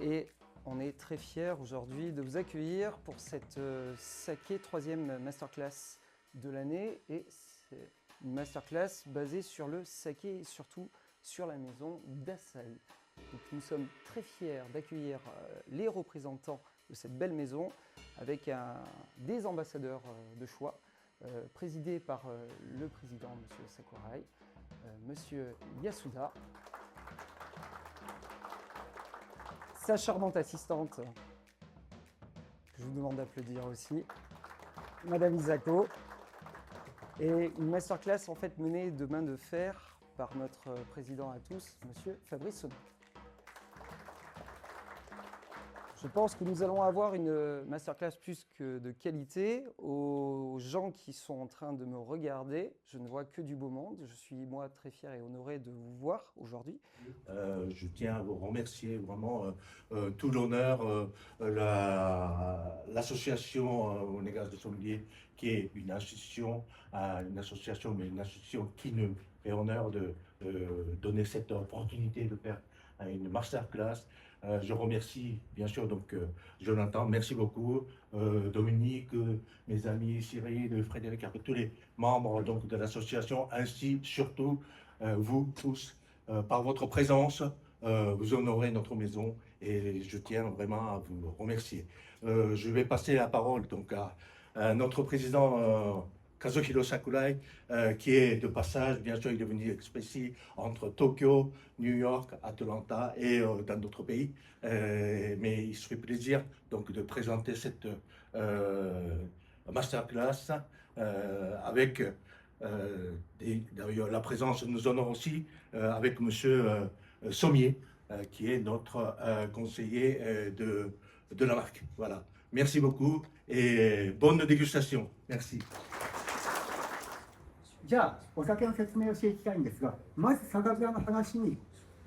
et on est très fiers aujourd'hui de vous accueillir pour cette saké 3e masterclass de l'année. Et c'est une masterclass basée sur le saké et surtout sur la maison d'Asahi. Donc nous sommes très fiers d'accueillir les représentants de cette belle maison avec des ambassadeurs de choix, présidés par le président, M. Sakurai, M. Yasuda, sa charmante assistante, que je vous demande d'applaudir aussi, Madame Isako, et une masterclass en fait menée de main de fer par notre président à tous, M. Fabrice Sono. Je pense que nous allons avoir une masterclass plus que de qualité. Aux gens qui sont en train de me regarder, je ne vois que du beau monde. Je suis, moi, très fier et honoré de vous voir aujourd'hui. Je tiens à vous remercier vraiment tout l'honneur, l'association Monégasque de Sommelier, qui est une association, mais une association qui nous fait honneur de donner cette opportunité de faire une masterclass. Je remercie bien sûr donc Jonathan, merci beaucoup, Dominique, mes amis Cyril, Frédéric, avec tous les membres donc de l'association, ainsi surtout vous tous. Par votre présence, vous honorez notre maison et je tiens vraiment à vous remercier. Je vais passer la parole donc à notre président Kazuhiro Sakurai, qui est de passage. Bien sûr, il est venu exprès entre Tokyo, New York, Atlanta et dans d'autres pays. Mais il se fait plaisir donc de présenter cette masterclass avec d'ailleurs la présence nous honore aussi avec Monsieur Sommier, qui est notre conseiller de la marque. Voilà. Merci beaucoup et bonne dégustation. Merci. じゃあお酒の説明をしていきたいんですが、まず酒蔵の話に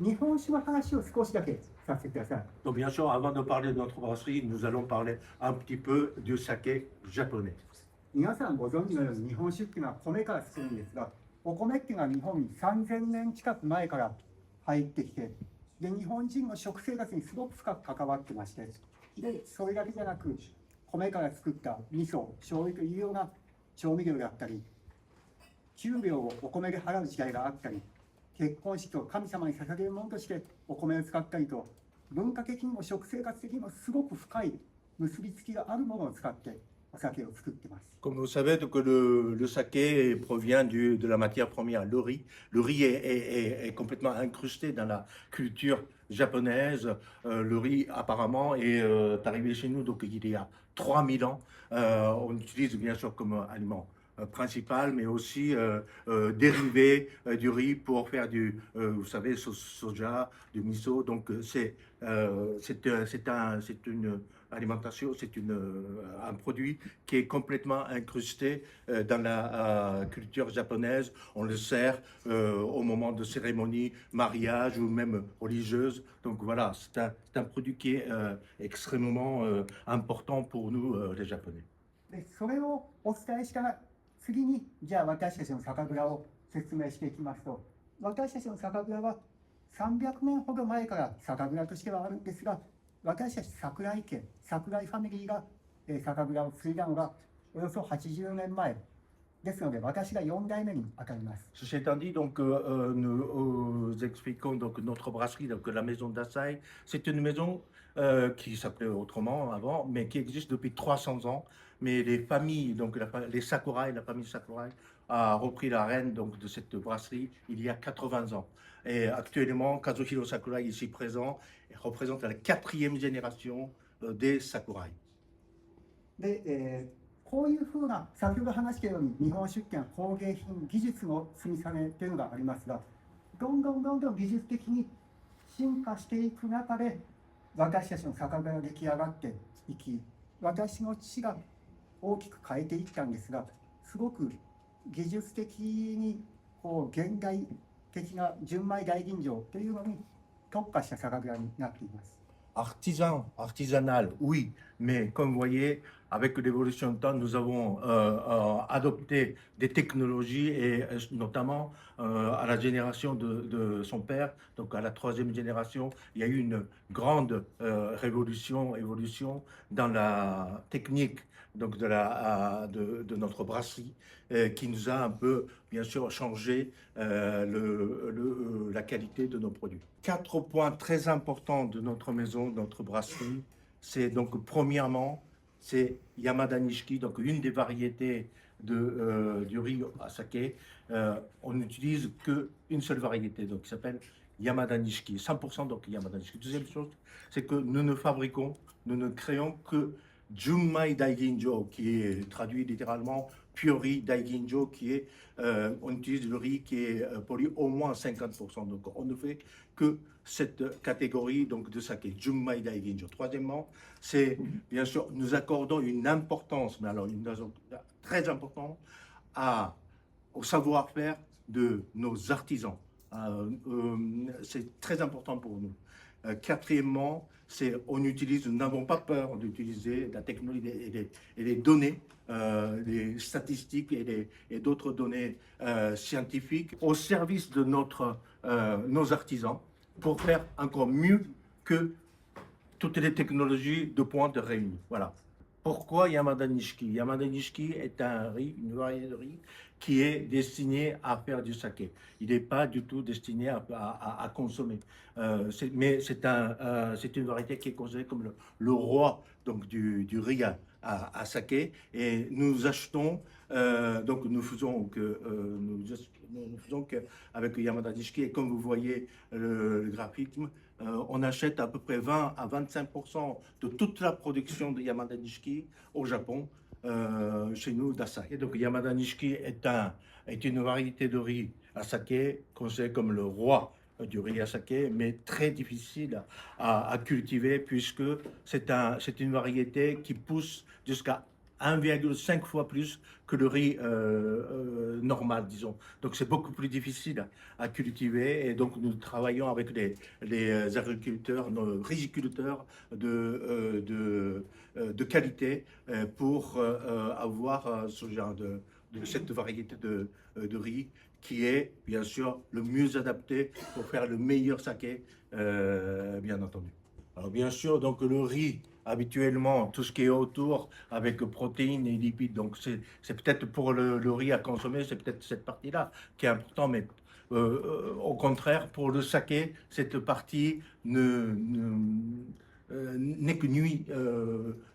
日本酒の話を少しだけさせてください。 Donc bien sûr, avant de parler de notre brasserie, nous allons parler un petit peu du saké japonais. 皆さんご存知のように日本酒っていうのは米から作るんですが、お米っていうのは日本に3000年近く前から入ってきて、で日本人の食生活にすごく深く関わってまして、でそれだけじゃなく米から作った味噌、醤油というような調味料だったり、給料をお米で払う時代があったり、結婚式を神様に捧げるものとしてお米を使ったりと、文化的にも食生活的にもすごく深い結びつきがあるものを使ってお酒を作ってます。 Comme vous savez, donc, le saké provient de la matière première, le riz. Le riz est complètement incrusté dans la culture japonaise. Le riz, apparemment, est arrivé chez nous donc, il y a 3000 ans. On l'utilise bien sûr comme aliment principal, mais aussi dérivé du riz pour faire vous savez, soja, du miso. Donc, c'est une alimentation, c'est un produit qui est complètement incrusté dans la culture japonaise. On le sert au moment de cérémonies, mariage ou même religieuses. Donc voilà, c'est un produit qui est extrêmement important pour nous, les Japonais. でそれをお伝えしたら次にじゃあ私たちの酒蔵を説明していきますと、私たちの酒蔵は300年ほど前から酒蔵としてはあるんですが、私たち桜井家、桜井ファミリーが酒蔵を継いだのがおよそ80年前ですので、私が4代目に当たります。 Ceci étant dit, donc, nous expliquons donc, notre brasserie, donc, la maison d'Asahi. C'est une maison qui s'appelait autrement avant, mais qui existe depuis 300 ans. Mais les familles, donc les Sakurai, la famille Sakurai, a repris la reine donc, de cette brasserie il y a 80 ans. Et actuellement, Kazuhiro Sakurai, ici présent, représente la 4e génération des Sakurai. で、こういうふうな先ほど話したように日本酒っていうのは工芸品、技術の積み重ねというのがありますが、どんどん技術的に進化していく中で私たちの酒蔵が出来上がっていき、私の父が大きく変えていったんですが、すごく技術的にこう現代的な純米大吟醸というのに特化した酒蔵になっています。Artisanal, oui, Mais comme vous voyez, avec l'évolution du temps, nous avons adopté des technologies et notamment à la génération de son père, donc à la troisième génération, il y a eu une grande évolution dans la technique donc de notre brasserie qui nous a un peu, bien sûr, changé la qualité de nos produits. 4 points très importants de notre maison, de notre brasserie, c'est donc premièrement, c'est Yamada Nishiki, donc une des variétés du riz à saké. On n'utilise qu'une seule variété, donc qui s'appelle Yamada Nishiki, 100% donc Yamada Nishiki. Deuxième chose, c'est que nous ne créons que Junmai Daiginjo, qui est traduit littéralement Pure Daiginjo, qui est, on utilise le riz qui est poli au moins 50%. Donc on ne fait que cette catégorie donc, de saké, Junmai Daiginjo. Troisièmement, c'est bien sûr, nous accordons une importance, mais alors une très importante, au savoir-faire de nos artisans. C'est très important pour nous. Quatrièmement, nous n'avons pas peur d'utiliser la technologie et les données, les statistiques et d'autres données scientifiques au service de nos artisans pour faire encore mieux que toutes les technologies de pointe réunies. Voilà. Pourquoi Yamada Nishiki? Yamada Nishiki est un riz, une variété de riz qui est destiné à faire du saké. Il n'est pas du tout destiné à consommer. Mais c'est une variété qui est considérée comme le roi donc, du riz à saké. Et nous achetons, donc nous faisons qu'avec Yamada Nishiki, et comme vous voyez le graphisme, on achète à peu près 20 à 25% de toute la production de Yamada Nishiki au Japon, chez nous, d'Asahi. Et donc Yamada Nishiki est une variété de riz à saké, considérée comme le roi du riz à saké, mais très difficile à cultiver puisque c'est une variété qui pousse jusqu'à 1,5 fois plus que le riz normal, disons. Donc c'est beaucoup plus difficile à cultiver et donc nous travaillons avec les agriculteurs, nos riziculteurs de qualité pour avoir ce genre de cette variété de riz qui est bien sûr le mieux adapté pour faire le meilleur saké, bien entendu. Alors bien sûr, donc le riz, habituellement, tout ce qui est autour avec protéines et lipides, donc c'est peut-être pour le riz à consommer, c'est peut-être cette partie-là qui est importante, mais au contraire, pour le saké, cette partie n'est que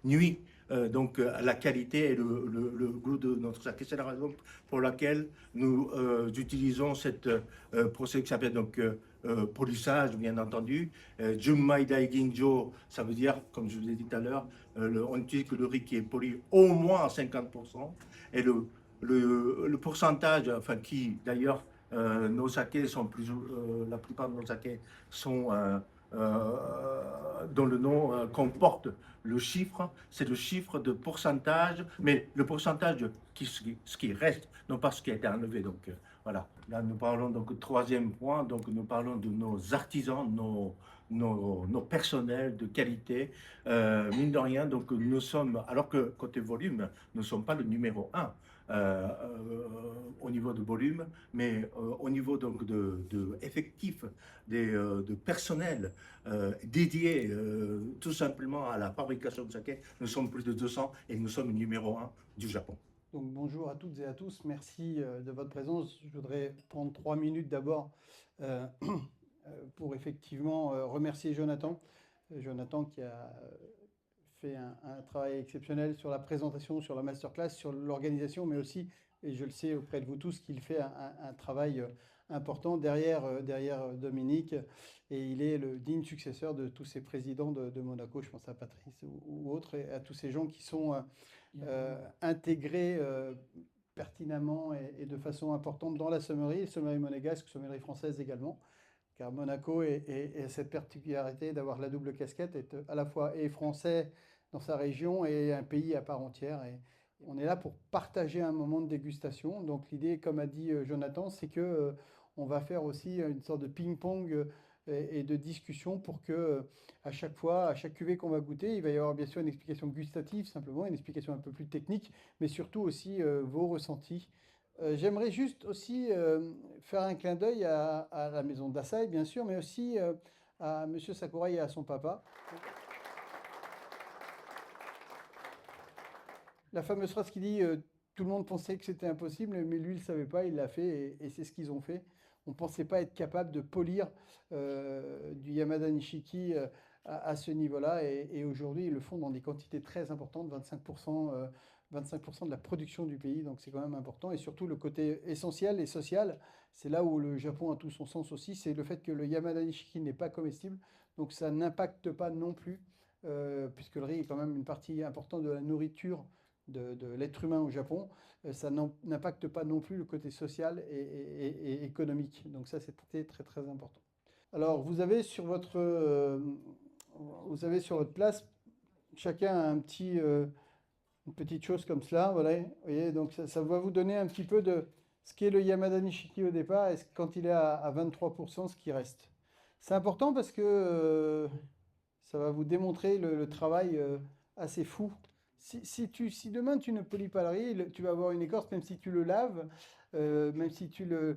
nuit donc à la qualité et le goût de notre saké. C'est la raison pour laquelle nous utilisons cette procédé qui s'appelle donc polissage, bien entendu. Junmai Daiginjo, ça veut dire, comme je vous l'ai dit tout à l'heure, on utilise que le riz qui est poli au moins à 50%. Et le pourcentage, enfin qui d'ailleurs, nos sakés sont la plupart de nos sakés sont dont le nom comporte le chiffre, c'est le chiffre de pourcentage, mais le pourcentage ce qui reste, non pas ce qui a été enlevé. Donc voilà, là nous parlons donc troisième point, donc nous parlons de nos artisans, nos personnels de qualité, mine de rien, donc nous sommes, alors que côté volume, nous ne sommes pas le numéro 1 au niveau de volume, mais au niveau donc de effectifs, de personnel dédié tout simplement à la fabrication de saké. Nous sommes plus de 200 et nous sommes le numéro 1 du Japon. Donc bonjour à toutes et à tous, merci de votre présence. Je voudrais prendre 3 minutes d'abord pour effectivement remercier Jonathan. Jonathan qui a fait un travail exceptionnel sur la présentation, sur la masterclass, sur l'organisation, mais aussi, et je le sais auprès de vous tous, qu'il fait un travail important derrière Dominique, et il est le digne successeur de tous ces présidents de Monaco, je pense à Patrice ou autres, et à tous ces gens qui sont intégrés pertinemment et de façon importante dans la sommellerie monégasque, sommellerie française également, car Monaco a cette particularité d'avoir la double casquette, être à la fois et français dans sa région et un pays à part entière. Et on est là pour partager un moment de dégustation. Donc l'idée, comme a dit Jonathan, c'est que on va faire aussi une sorte de ping-pong et de discussion pour que à chaque fois, à chaque cuvée qu'on va goûter, il va y avoir bien sûr une explication gustative simplement, une explication un peu plus technique, mais surtout aussi vos ressentis. J'aimerais juste aussi faire un clin d'œil à la maison d'Asahi, bien sûr, mais aussi à Monsieur Sakurai et à son papa. La fameuse phrase qui dit tout le monde pensait que c'était impossible, mais lui, il ne savait pas, il l'a fait, et c'est ce qu'ils ont fait. On ne pensait pas être capable de polir du Yamada Nishiki à ce niveau-là, et aujourd'hui, ils le font dans des quantités très importantes, 25%, 25% de la production du pays, donc c'est quand même important. Et surtout, le côté essentiel et social, c'est là où le Japon a tout son sens aussi, c'est le fait que le Yamada Nishiki n'est pas comestible, donc ça n'impacte pas non plus, puisque le riz est quand même une partie importante de la nourriture de l'être humain au Japon, ça n'impacte pas non plus le côté social et économique. Donc ça, c'était très très important. Alors, vous avez sur votre place, chacun a une petite chose comme cela, voilà. Vous voyez, donc ça va vous donner un petit peu de ce qu'est le Yamada Nishiki au départ et quand il est à 23%, ce qui reste. C'est important parce que ça va vous démontrer le travail assez fou. Si demain tu ne polis pas le riz, tu vas avoir une écorce, même si tu le laves, même si tu vas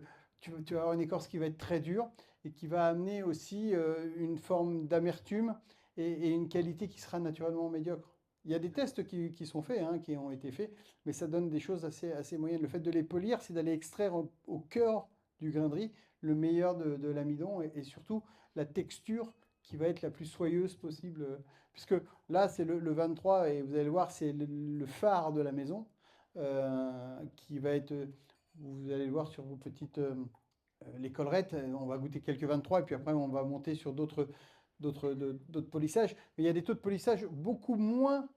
avoir une écorce qui va être très dure et qui va amener aussi une forme d'amertume et une qualité qui sera naturellement médiocre. Il y a des tests qui sont faits, hein, qui ont été faits, mais ça donne des choses assez moyennes. Le fait de les polir, c'est d'aller extraire au cœur du grain de riz le meilleur de l'amidon et surtout la texture qui va être la plus soyeuse possible. Puisque là, c'est le 23 et vous allez le voir, c'est le phare de la maison qui va être, vous allez le voir sur vos petites les collerettes. On va goûter quelques 23 et puis après, on va monter sur d'autres polissages. Mais il y a des taux de polissage beaucoup moins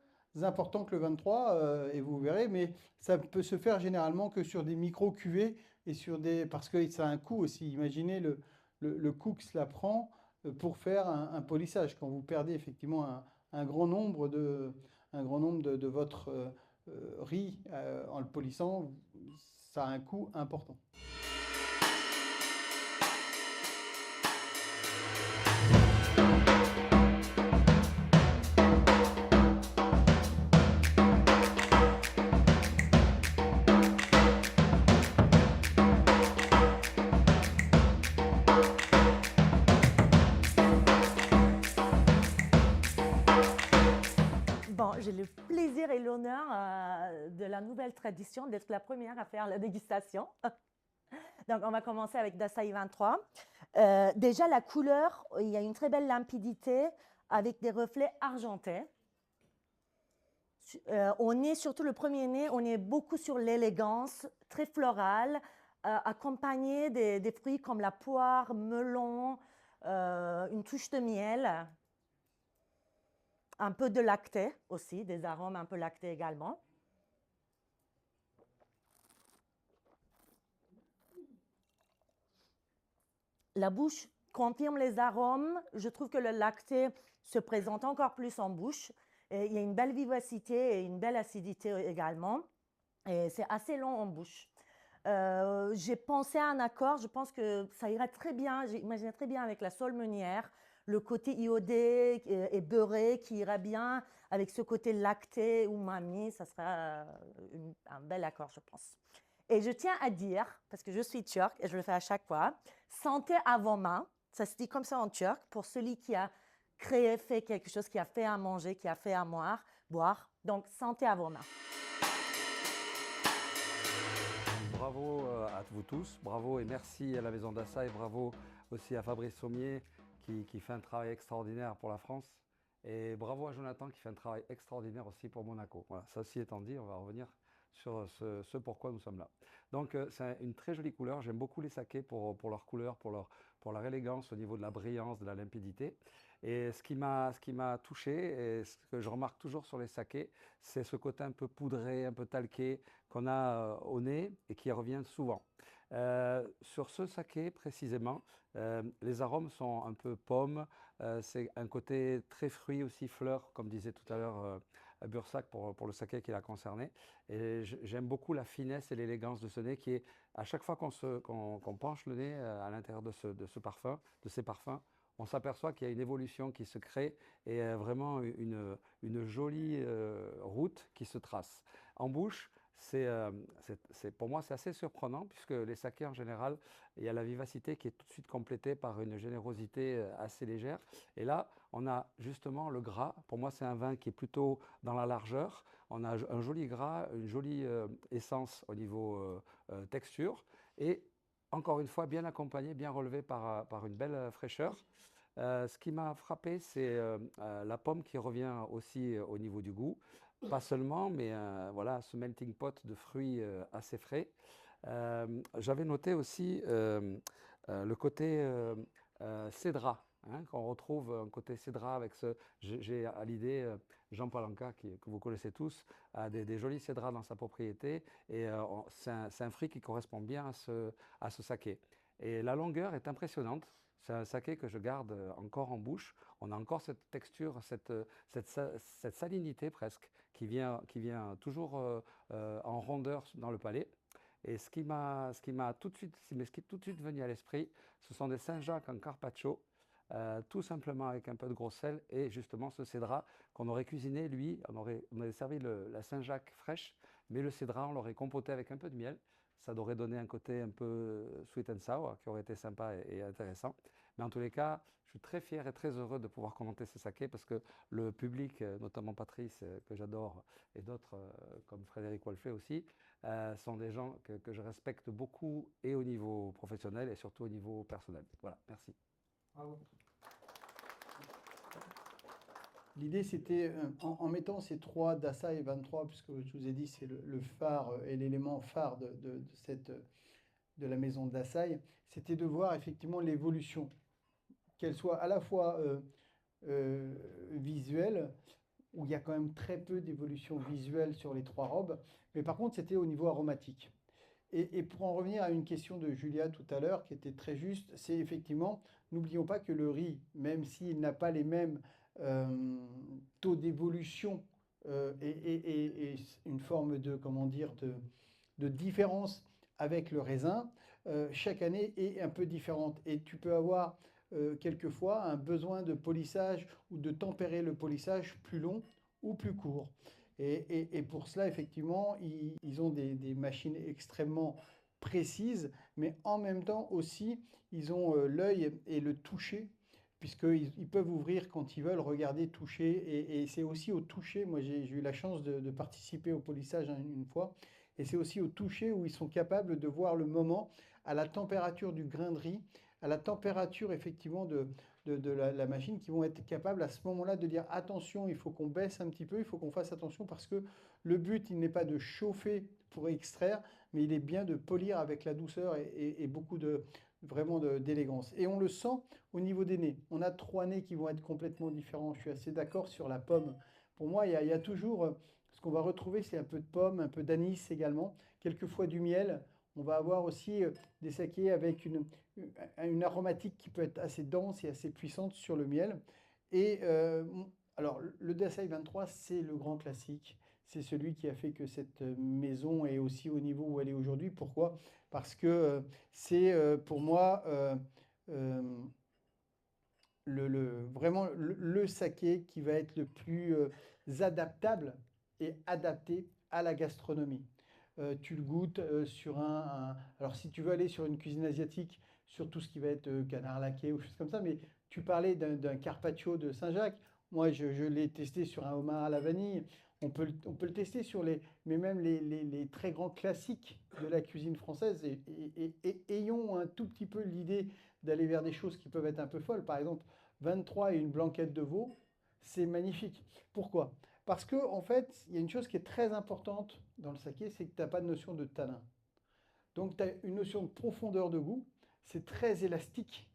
importants que le 23 et vous verrez, mais ça peut se faire généralement que sur des micro-cuvées et sur parce que ça a un coût aussi. Imaginez le coût que cela prend pour faire un polissage. Quand vous perdez effectivement un grand nombre de votre riz en le polissant, ça a un coût important. Bon, j'ai le plaisir et l'honneur de la nouvelle tradition d'être la première à faire la dégustation. Donc, on va commencer avec d'Asahi 23. Déjà, la couleur, il y a une très belle limpidité avec des reflets argentés. On est surtout le premier nez, on est beaucoup sur l'élégance, très florale, accompagné des fruits comme la poire, melon, une touche de miel. Un peu de lacté aussi, des arômes un peu lactés également. La bouche confirme les arômes. Je trouve que le lacté se présente encore plus en bouche. Et il y a une belle vivacité et une belle acidité également. Et c'est assez long en bouche. J'ai pensé à un accord, je pense que ça irait très bien, j'imaginais très bien avec la saule meunière, le côté iodé et beurré qui ira bien avec ce côté lacté, umami, ça sera un bel accord, je pense. Et je tiens à dire, parce que je suis turque et je le fais à chaque fois, santé à vos mains, ça se dit comme ça en turc, pour celui qui a créé, fait quelque chose, qui a fait à manger, qui a fait à boire. Donc, santé à vos mains. Bravo à vous tous, bravo et merci à la Maison d'Asahi, bravo aussi à Fabrice Sommier qui fait un travail extraordinaire pour la France et bravo à Jonathan qui fait un travail extraordinaire aussi pour Monaco. Voilà, ça aussi étant dit, on va revenir sur ce pourquoi nous sommes là. Donc c'est une très jolie couleur, j'aime beaucoup les sakés pour leur couleur, pour leur élégance au niveau de la brillance, de la limpidité. Et ce qui m'a touché, et ce que je remarque toujours sur les sakés, c'est ce côté un peu poudré, un peu talqué qu'on a au nez et qui revient souvent. Sur ce saké précisément, les arômes sont un peu pommes, c'est un côté très fruit aussi, fleur, comme disait tout à l'heure Bursak pour le saké qui l'a concerné. Et j'aime beaucoup la finesse et l'élégance de ce nez qui est, à chaque fois qu'on penche le nez à l'intérieur de ces parfums, on s'aperçoit qu'il y a une évolution qui se crée et vraiment une jolie route qui se trace. En bouche, pour moi, c'est assez surprenant puisque les sakés en général, il y a la vivacité qui est tout de suite complétée par une générosité assez légère. Et là, on a justement le gras. Pour moi, c'est un vin qui est plutôt dans la largeur. On a un joli gras, une jolie essence au niveau texture et encore une fois, bien accompagné, bien relevé par une belle fraîcheur. Ce qui m'a frappé, c'est la pomme qui revient aussi au niveau du goût. Pas seulement, mais voilà, ce melting pot de fruits assez frais. J'avais noté aussi le côté cédra, hein, qu'on retrouve un côté cédra avec j'ai à l'idée Jean Palanca, que vous connaissez tous, a des jolis cédras dans sa propriété et c'est un fruit qui correspond bien à ce saké. Et la longueur est impressionnante. C'est un saké que je garde encore en bouche. On a encore cette texture, cette salinité presque qui vient toujours en rondeur dans le palais. Et ce qui m'est tout de suite venu à l'esprit, ce sont des Saint-Jacques en carpaccio, tout simplement avec un peu de gros sel et justement ce cédra qu'on aurait cuisiné, lui, on aurait servi la Saint-Jacques fraîche, mais le cédra, on l'aurait compoté avec un peu de miel. Ça aurait donné un côté un peu sweet and sour qui aurait été sympa et intéressant. Mais en tous les cas, je suis très fier et très heureux de pouvoir commenter ce saké parce que le public, notamment Patrice, que j'adore, et d'autres comme Frédéric Wolfé aussi, sont des gens que je respecte beaucoup et au niveau professionnel et surtout au niveau personnel. Voilà, merci. Bravo. L'idée, c'était, en mettant ces trois Dasai 23, puisque je vous ai dit, c'est le phare et l'élément phare de la maison Dasai, c'était de voir effectivement l'évolution, qu'elle soit à la fois visuelle, où il y a quand même très peu d'évolution visuelle sur les trois robes, mais par contre, c'était au niveau aromatique. Et pour en revenir à une question de Julia tout à l'heure, qui était très juste, c'est effectivement, n'oublions pas que le riz, même s'il n'a pas les mêmes taux d'évolution et une forme de, comment dire, de différence avec le raisin, chaque année est un peu différente. Et tu peux avoir quelquefois un besoin de polissage ou de tempérer le polissage plus long ou plus court. Et pour cela, effectivement, ils ont des machines extrêmement précises, mais en même temps aussi, ils ont l'œil et le toucher, puisqu'ils peuvent ouvrir quand ils veulent, regarder, toucher. Et c'est aussi au toucher, moi j'ai eu la chance de participer au polissage une fois, et c'est aussi au toucher où ils sont capables de voir le moment à la température du grain de riz, à la température effectivement de la machine, qui vont être capables à ce moment-là de dire attention, il faut qu'on baisse un petit peu, il faut qu'on fasse attention parce que le but, il n'est pas de chauffer pour extraire, mais il est bien de polir avec la douceur et beaucoup vraiment d'élégance. Et on le sent au niveau des nez. On a trois nez qui vont être complètement différents. Je suis assez d'accord sur la pomme. Pour moi, il y a toujours, ce qu'on va retrouver, c'est un peu de pomme, un peu d'anis également, quelquefois du miel. On va avoir aussi des sakés avec une aromatique qui peut être assez dense et assez puissante sur le miel. Et alors, le Dasai 23, c'est le grand classique. C'est celui qui a fait que cette maison est aussi au niveau où elle est aujourd'hui. Pourquoi? Parce que c'est pour moi vraiment le saké qui va être le plus adaptable et adapté à la gastronomie. Tu le goûtes sur alors si tu veux aller sur une cuisine asiatique, sur tout ce qui va être canard laqué ou choses comme ça, mais tu parlais d'un carpaccio de Saint-Jacques. Moi, je l'ai testé sur un homard à la vanille. On peut le tester sur mais même les très grands classiques de la cuisine française. Et ayons un tout petit peu l'idée d'aller vers des choses qui peuvent être un peu folles. Par exemple, 23 et une blanquette de veau, c'est magnifique. Pourquoi? Parce qu'en fait, il y a une chose qui est très importante dans le saké, c'est que tu n'as pas de notion de tanin. Donc, tu as une notion de profondeur de goût. C'est très élastique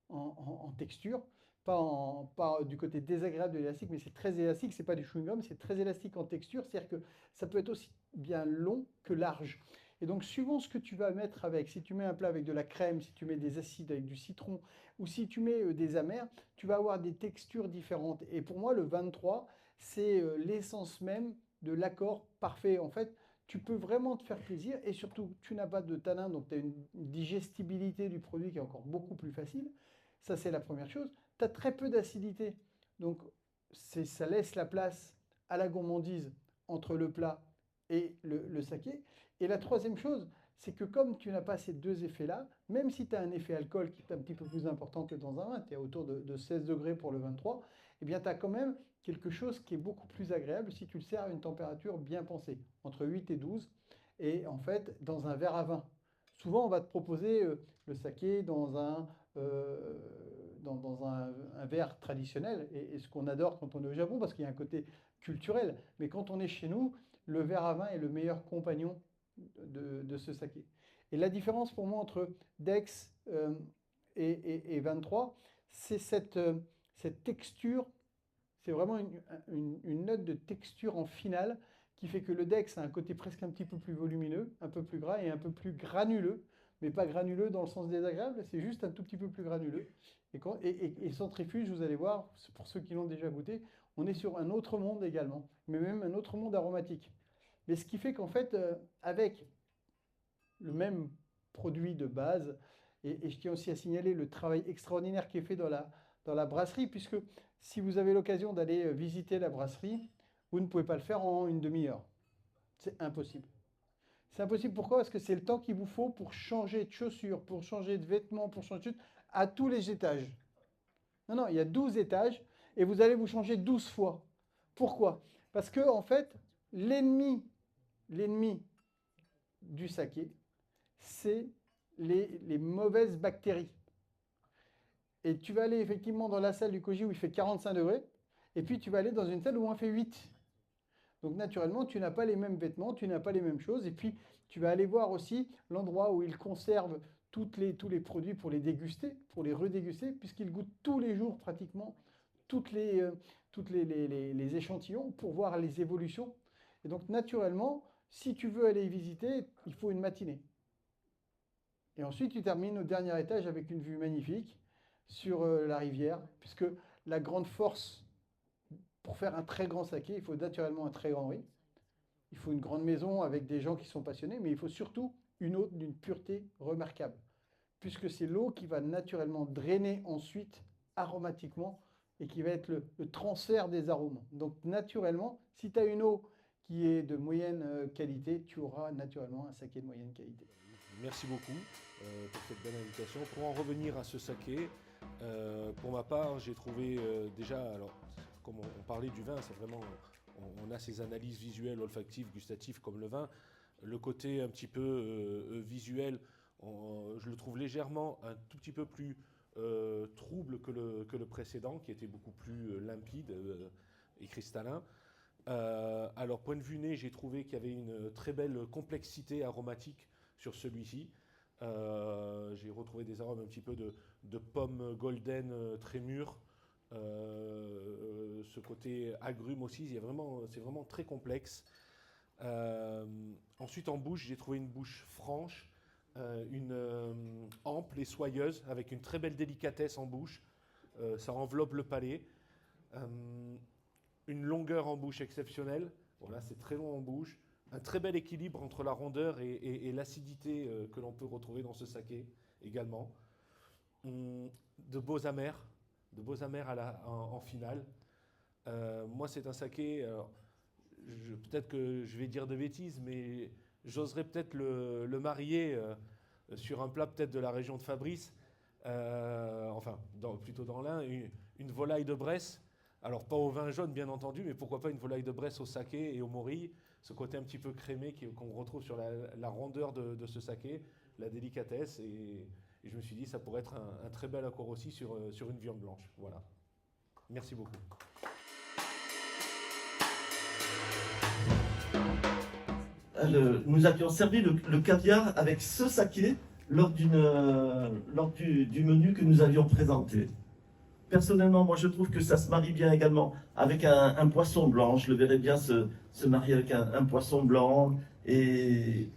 en texture. Pas du côté désagréable de l'élastique, mais c'est très élastique. Ce n'est pas du chewing-gum, c'est très élastique en texture. C'est-à-dire que ça peut être aussi bien long que large. Et donc, suivant ce que tu vas mettre avec, si tu mets un plat avec de la crème, si tu mets des acides avec du citron, ou si tu mets des amers, tu vas avoir des textures différentes. Et pour moi, le 23, c'est l'essence même de l'accord parfait. En fait, tu peux vraiment te faire plaisir et surtout, tu n'as pas de tanin, donc tu as une digestibilité du produit qui est encore beaucoup plus facile. Ça, c'est la première chose. Tu as très peu d'acidité. Donc, ça laisse la place à la gourmandise entre le plat et le saké. Et la troisième chose, c'est que comme tu n'as pas ces deux effets-là, même si tu as un effet alcool qui est un petit peu plus important que dans un vin, tu es autour de 16 degrés pour le 23, eh bien tu as quand même quelque chose qui est beaucoup plus agréable si tu le sers à une température bien pensée, entre 8 et 12, et en fait dans un verre à vin. Souvent on va te proposer le saké dans un verre traditionnel, et ce qu'on adore quand on est au Japon, parce qu'il y a un côté culturel, mais quand on est chez nous, le verre à vin est le meilleur compagnon de ce saké. Et la différence pour moi entre Dex et 23, c'est cette texture, c'est vraiment une note de texture en finale qui fait que le Dex a un côté presque un petit peu plus volumineux, un peu plus gras et un peu plus granuleux, mais pas granuleux dans le sens désagréable, c'est juste un tout petit peu plus granuleux. Et centrifuge, vous allez voir, pour ceux qui l'ont déjà goûté, on est sur un autre monde également, mais même un autre monde aromatique. Mais ce qui fait qu'en fait, avec le même produit de base, et je tiens aussi à signaler le travail extraordinaire qui est fait dans la brasserie, puisque si vous avez l'occasion d'aller visiter la brasserie, vous ne pouvez pas le faire en une demi-heure. C'est impossible. C'est impossible, pourquoi? Parce que c'est le temps qu'il vous faut pour changer de chaussures, pour changer de vêtements, pour changer de choses, à tous les étages. Non, il y a 12 étages, et vous allez vous changer 12 fois. Pourquoi? Parce que, en fait, l'ennemi du saké, c'est les mauvaises bactéries. Et tu vas aller effectivement dans la salle du koji où il fait 45 degrés, et puis tu vas aller dans une salle où il fait 8. Donc naturellement, tu n'as pas les mêmes vêtements, tu n'as pas les mêmes choses, et puis tu vas aller voir aussi l'endroit où ils conservent tous les produits pour les déguster, pour les redéguster, puisqu'ils goûtent tous les jours pratiquement toutes les échantillons pour voir les évolutions. Et donc naturellement, si tu veux aller y visiter, il faut une matinée. Et ensuite, tu termines au dernier étage avec une vue magnifique sur la rivière, puisque la grande force pour faire un très grand saké, il faut naturellement un très grand riz. Il faut une grande maison avec des gens qui sont passionnés, mais il faut surtout une eau d'une pureté remarquable, puisque c'est l'eau qui va naturellement drainer ensuite aromatiquement et qui va être le transfert des arômes. Donc naturellement, si tu as une eau qui est de moyenne qualité, tu auras naturellement un saké de moyenne qualité. Merci beaucoup pour cette belle invitation. Pour en revenir à ce saké, pour ma part, j'ai trouvé déjà, alors comme on parlait du vin, c'est vraiment, on a ces analyses visuelles, olfactives, gustatives comme le vin. Le côté un petit peu visuel, je le trouve légèrement un tout petit peu plus trouble que le précédent, qui était beaucoup plus limpide et cristallin. Alors, point de vue nez, j'ai trouvé qu'il y avait une très belle complexité aromatique sur celui-ci. J'ai retrouvé des arômes un petit peu de pommes golden très mûres. Ce côté agrumes aussi, c'est vraiment très complexe. Ensuite, en bouche, j'ai trouvé une bouche franche, ample et soyeuse, avec une très belle délicatesse en bouche. Ça enveloppe le palais. Une longueur en bouche exceptionnelle. Voilà, c'est très long en bouche. Un très bel équilibre entre la rondeur et l'acidité que l'on peut retrouver dans ce saké également. De beaux amers en finale. Moi, c'est un saké, peut-être que je vais dire de bêtises, mais j'oserais peut-être le marier sur un plat peut-être de la région de Fabrice, plutôt dans l'Ain, une volaille de Bresse. Alors, pas au vin jaune, bien entendu, mais pourquoi pas une volaille de Bresse au saké et au morille. Ce côté un petit peu crémé qu'on retrouve sur la rondeur de ce saké, la délicatesse. Et je me suis dit, ça pourrait être un très bel accord aussi sur une viande blanche. Voilà. Merci beaucoup. Nous avions servi le caviar avec ce saké lors du menu que nous avions présenté. Personnellement, moi je trouve que ça se marie bien également avec un poisson blanc. Je le verrais bien se marier avec un poisson blanc. Et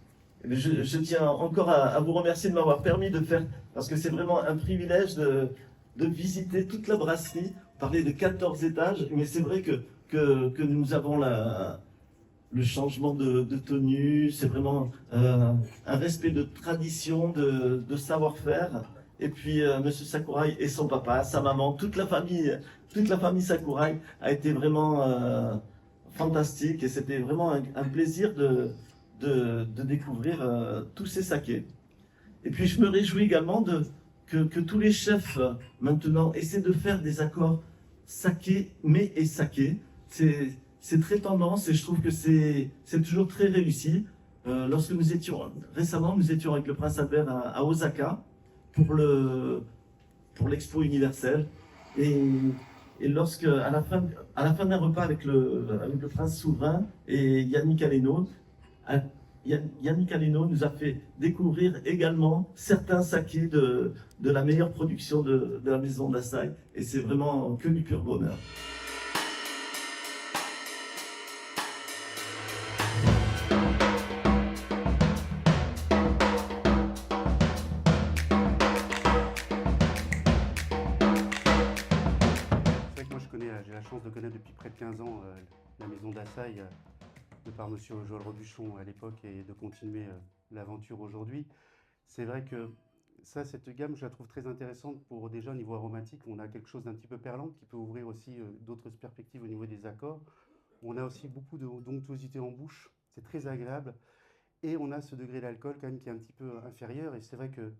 je tiens encore à vous remercier de m'avoir permis de faire, parce que c'est vraiment un privilège de visiter toute la brasserie. On parlait de 14 étages, mais c'est vrai que nous avons le changement de tenue. C'est vraiment un respect de tradition, de savoir-faire. et puis Monsieur Sakurai et son papa, sa maman, toute la famille Sakurai a été vraiment fantastique et c'était vraiment un plaisir de découvrir tous ces sakés. Et puis je me réjouis également que tous les chefs maintenant essaient de faire des accords saké, mets et saké. C'est très tendance et je trouve que c'est toujours très réussi. Lorsque récemment nous étions avec le prince Albert à Osaka pour l'expo universelle et lorsque à la fin d'un repas avec le prince souverain et Yannick Aleno nous a fait découvrir également certains sakés de la meilleure production de la maison d'Asahi et c'est vraiment que du pur bonheur. J'ai la chance de connaître depuis près de 15 ans la maison d'Asahi, de par Monsieur Joël Robuchon à l'époque et de continuer l'aventure aujourd'hui. C'est vrai que cette gamme, je la trouve très intéressante pour déjà au niveau aromatique. On a quelque chose d'un petit peu perlant qui peut ouvrir aussi d'autres perspectives au niveau des accords. On a aussi beaucoup d'onctuosité en bouche, c'est très agréable. Et on a ce degré d'alcool quand même qui est un petit peu inférieur. Et c'est vrai que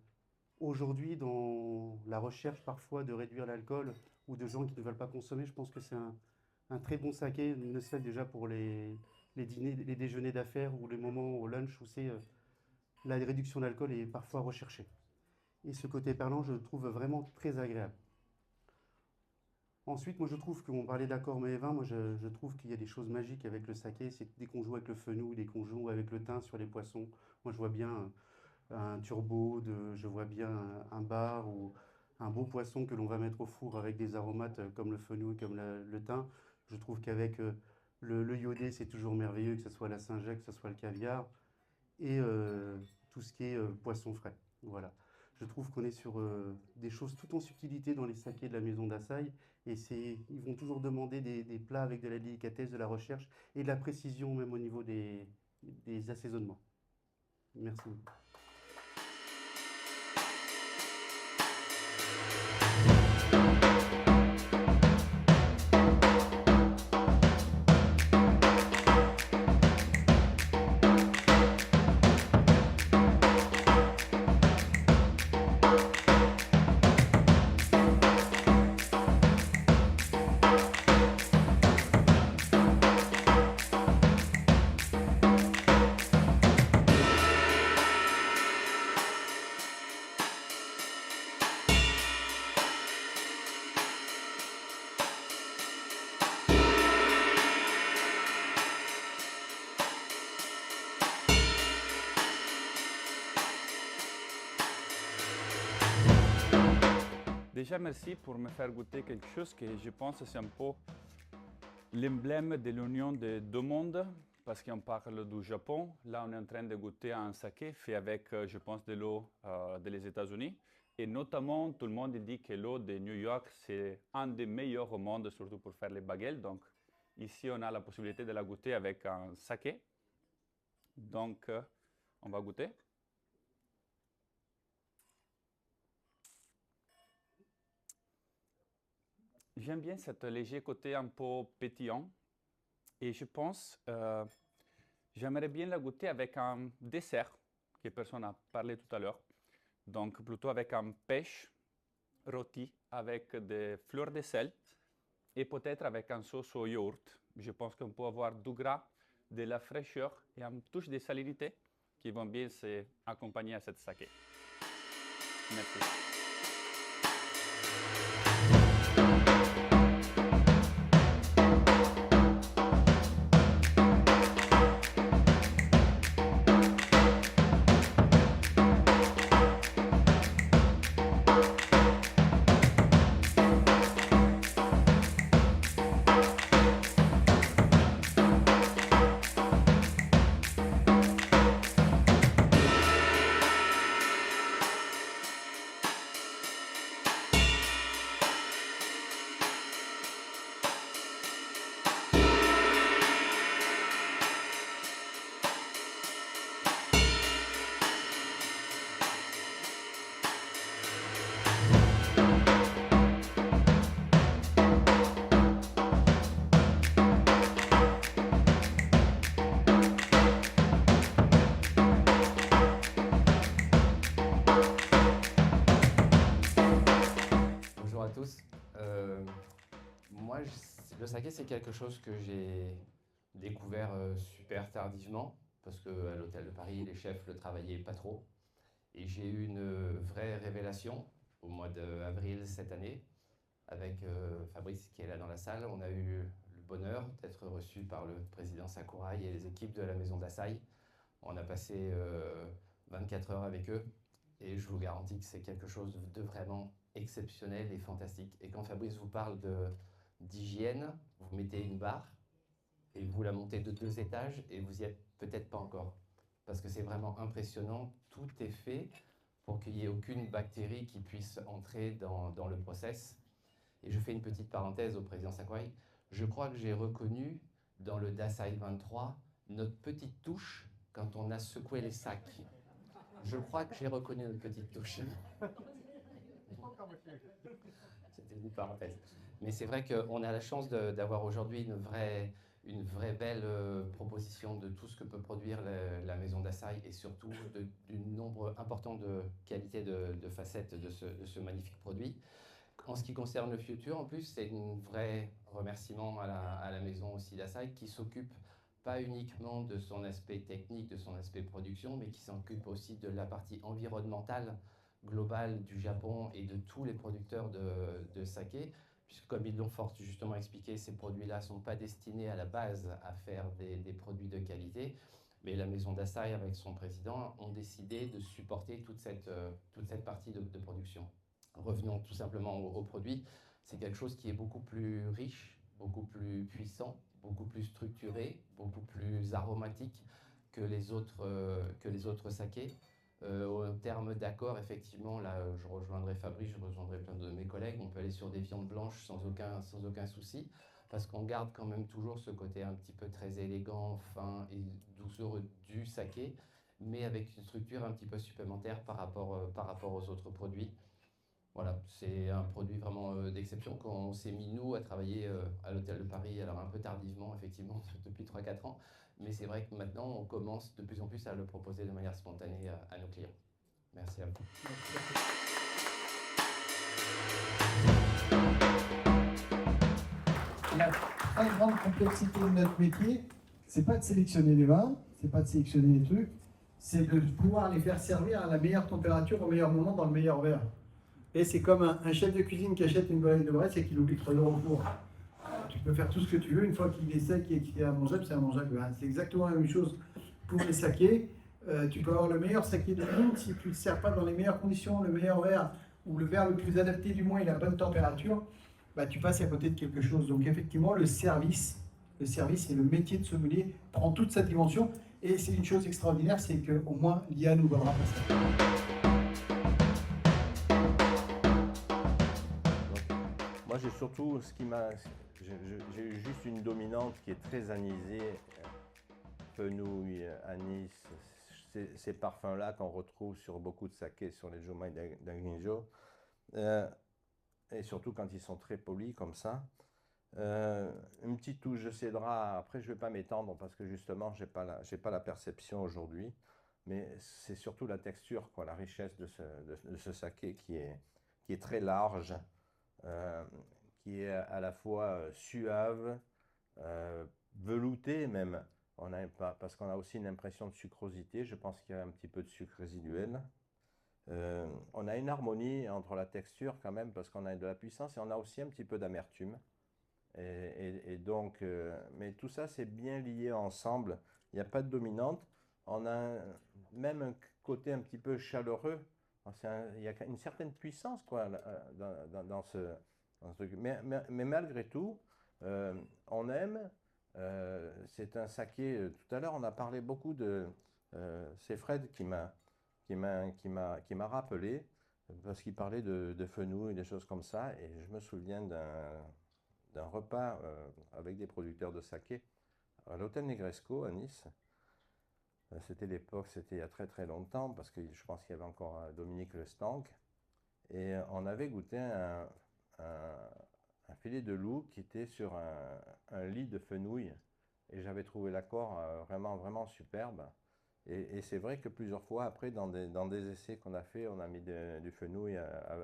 aujourd'hui, dans la recherche parfois de réduire l'alcool ou de gens qui ne veulent pas consommer, je pense que c'est un très bon saké, ne serait-ce déjà pour les dîners, les déjeuners d'affaires ou les moments au lunch où la réduction d'alcool est parfois recherchée. Et ce côté perlant, je le trouve vraiment très agréable. Ensuite, moi je trouve qu'on parlait d'accords mets et vins, moi je trouve qu'il y a des choses magiques avec le saké, c'est dès qu'on joue avec le fenouil, dès qu'on joue avec le thym sur les poissons, moi je vois bien un turbo, je vois bien un bar ou un beau poisson que l'on va mettre au four avec des aromates comme le fenouil, comme le thym. Je trouve qu'avec le iodé, c'est toujours merveilleux, que ce soit la Saint-Jacques, que ce soit le caviar, et tout ce qui est poisson frais. Voilà. Je trouve qu'on est sur des choses tout en subtilité dans les sakés de la maison d'Asahi, et ils vont toujours demander des plats avec de la délicatesse, de la recherche, et de la précision même au niveau des assaisonnements. Merci beaucoup. Déjà, merci pour me faire goûter quelque chose que je pense que c'est un peu l'emblème de l'union des deux mondes, parce qu'on parle du Japon. Là, on est en train de goûter un saké fait avec, je pense, de l'eau des États-Unis. Et notamment, tout le monde dit que l'eau de New York, c'est un des meilleurs au monde, surtout pour faire les baguettes. Donc, ici, on a la possibilité de la goûter avec un saké. Donc, on va goûter. J'aime bien cet léger côté un peu pétillant et je pense j'aimerais bien la goûter avec un dessert que personne n'a parlé tout à l'heure. Donc plutôt avec un pêche rôti avec des fleurs de sel et peut-être avec un sauce au yaourt. Je pense qu'on peut avoir du gras, de la fraîcheur et une touche de salinité qui vont bien s'accompagner à cette saké. Merci. Le saké, c'est quelque chose que j'ai découvert super tardivement, parce qu'à l'Hôtel de Paris, les chefs le travaillaient pas trop. Et j'ai eu une vraie révélation au mois d'avril cette année, avec Fabrice qui est là dans la salle. On a eu le bonheur d'être reçu par le président Sakurai et les équipes de la maison d'Asahi. On a passé 24 heures avec eux, et je vous garantis que c'est quelque chose de vraiment exceptionnel et fantastique. Et quand Fabrice vous parle d'hygiène, vous mettez une barre et vous la montez de 2 étages et vous y êtes peut-être pas encore. Parce que c'est vraiment impressionnant, tout est fait pour qu'il n'y ait aucune bactérie qui puisse entrer dans le process. Et je fais une petite parenthèse au président Sakurai. Je crois que j'ai reconnu dans le Dasai 23 notre petite touche quand on a secoué les sacs. Je crois que j'ai reconnu notre petite touche. C'était une parenthèse. Mais c'est vrai qu'on a la chance d'avoir aujourd'hui une vraie belle proposition de tout ce que peut produire la maison d'Asahi et surtout du nombre important de qualités de facettes de ce magnifique produit. En ce qui concerne le futur, en plus, c'est un vrai remerciement à la maison aussi d'Asahi qui s'occupe pas uniquement de son aspect technique, de son aspect production, mais qui s'occupe aussi de la partie environnementale globale du Japon et de tous les producteurs de saké. Puisque comme ils l'ont fort justement expliqué, ces produits-là ne sont pas destinés à la base à faire des produits de qualité, mais la maison d'Asahi avec son président ont décidé de supporter toute cette partie de production. Revenons tout simplement aux produits. C'est quelque chose qui est beaucoup plus riche, beaucoup plus puissant, beaucoup plus structuré, beaucoup plus aromatique que les autres sakés. En termes d'accord, effectivement, là, je rejoindrai Fabrice, je rejoindrai plein de mes collègues. On peut aller sur des viandes blanches sans aucun souci, parce qu'on garde quand même toujours ce côté un petit peu très élégant, fin et doucereux du saké, mais avec une structure un petit peu supplémentaire par rapport aux autres produits. Voilà, c'est un produit vraiment d'exception qu'on s'est mis, nous, à travailler à l'Hôtel de Paris, alors un peu tardivement, effectivement, depuis 3-4 ans. Mais c'est vrai que maintenant, on commence de plus en plus à le proposer de manière spontanée à nos clients. Merci à vous. La très grande complexité de notre métier, c'est pas de sélectionner les vins, c'est pas de sélectionner les trucs, c'est de pouvoir les faire servir à la meilleure température, au meilleur moment, dans le meilleur verre. Et c'est comme un chef de cuisine qui achète une bouteille de Brest et qui l'oublie 3 jours au four. Tu peux faire tout ce que tu veux, une fois qu'il est sec et qu'il est mangeable, c'est mangeable. C'est exactement la même chose pour les sakés. Tu peux avoir le meilleur saké du monde, si tu ne le sers pas dans les meilleures conditions, le meilleur verre, ou le verre le plus adapté du moins et la bonne température, bah, tu passes à côté de quelque chose. Donc effectivement, le service et le métier de sommelier prend toute sa dimension. Et c'est une chose extraordinaire, c'est qu'au moins l'IA nous donnera pas ça. Moi, j'ai surtout j'ai eu juste une dominante qui est très anisée, fenouil, anis, ces parfums-là qu'on retrouve sur beaucoup de sakés, sur les Jomai d'Aginjo, et surtout quand ils sont très polis comme ça. Une petite touche de cédra. Après, je ne vais pas m'étendre parce que justement, j'ai pas la perception aujourd'hui, mais c'est surtout la texture, quoi, la richesse de ce saké qui est très large. Qui est à la fois suave, velouté même, parce qu'on a aussi une impression de sucrosité, je pense qu'il y a un petit peu de sucre résiduel. On a une harmonie entre la texture quand même, parce qu'on a de la puissance et on a aussi un petit peu d'amertume. Et donc, mais tout ça c'est bien lié ensemble, il n'y a pas de dominante, on a même un côté un petit peu chaleureux, il y a une certaine puissance quoi, dans ce truc. Mais malgré tout, on aime, c'est un saké, tout à l'heure on a parlé beaucoup de, c'est Fred qui m'a rappelé, parce qu'il parlait de fenouil et des choses comme ça, et je me souviens d'un repas avec des producteurs de saké à l'hôtel Negresco à Nice. C'était l'époque, c'était il y a très très longtemps, parce que je pense qu'il y avait encore Dominique Lestanc, et on avait goûté un filet de loup qui était sur un lit de fenouil, et j'avais trouvé l'accord vraiment vraiment superbe. Et c'est vrai que plusieurs fois après, dans des essais qu'on a fait, on a mis du fenouil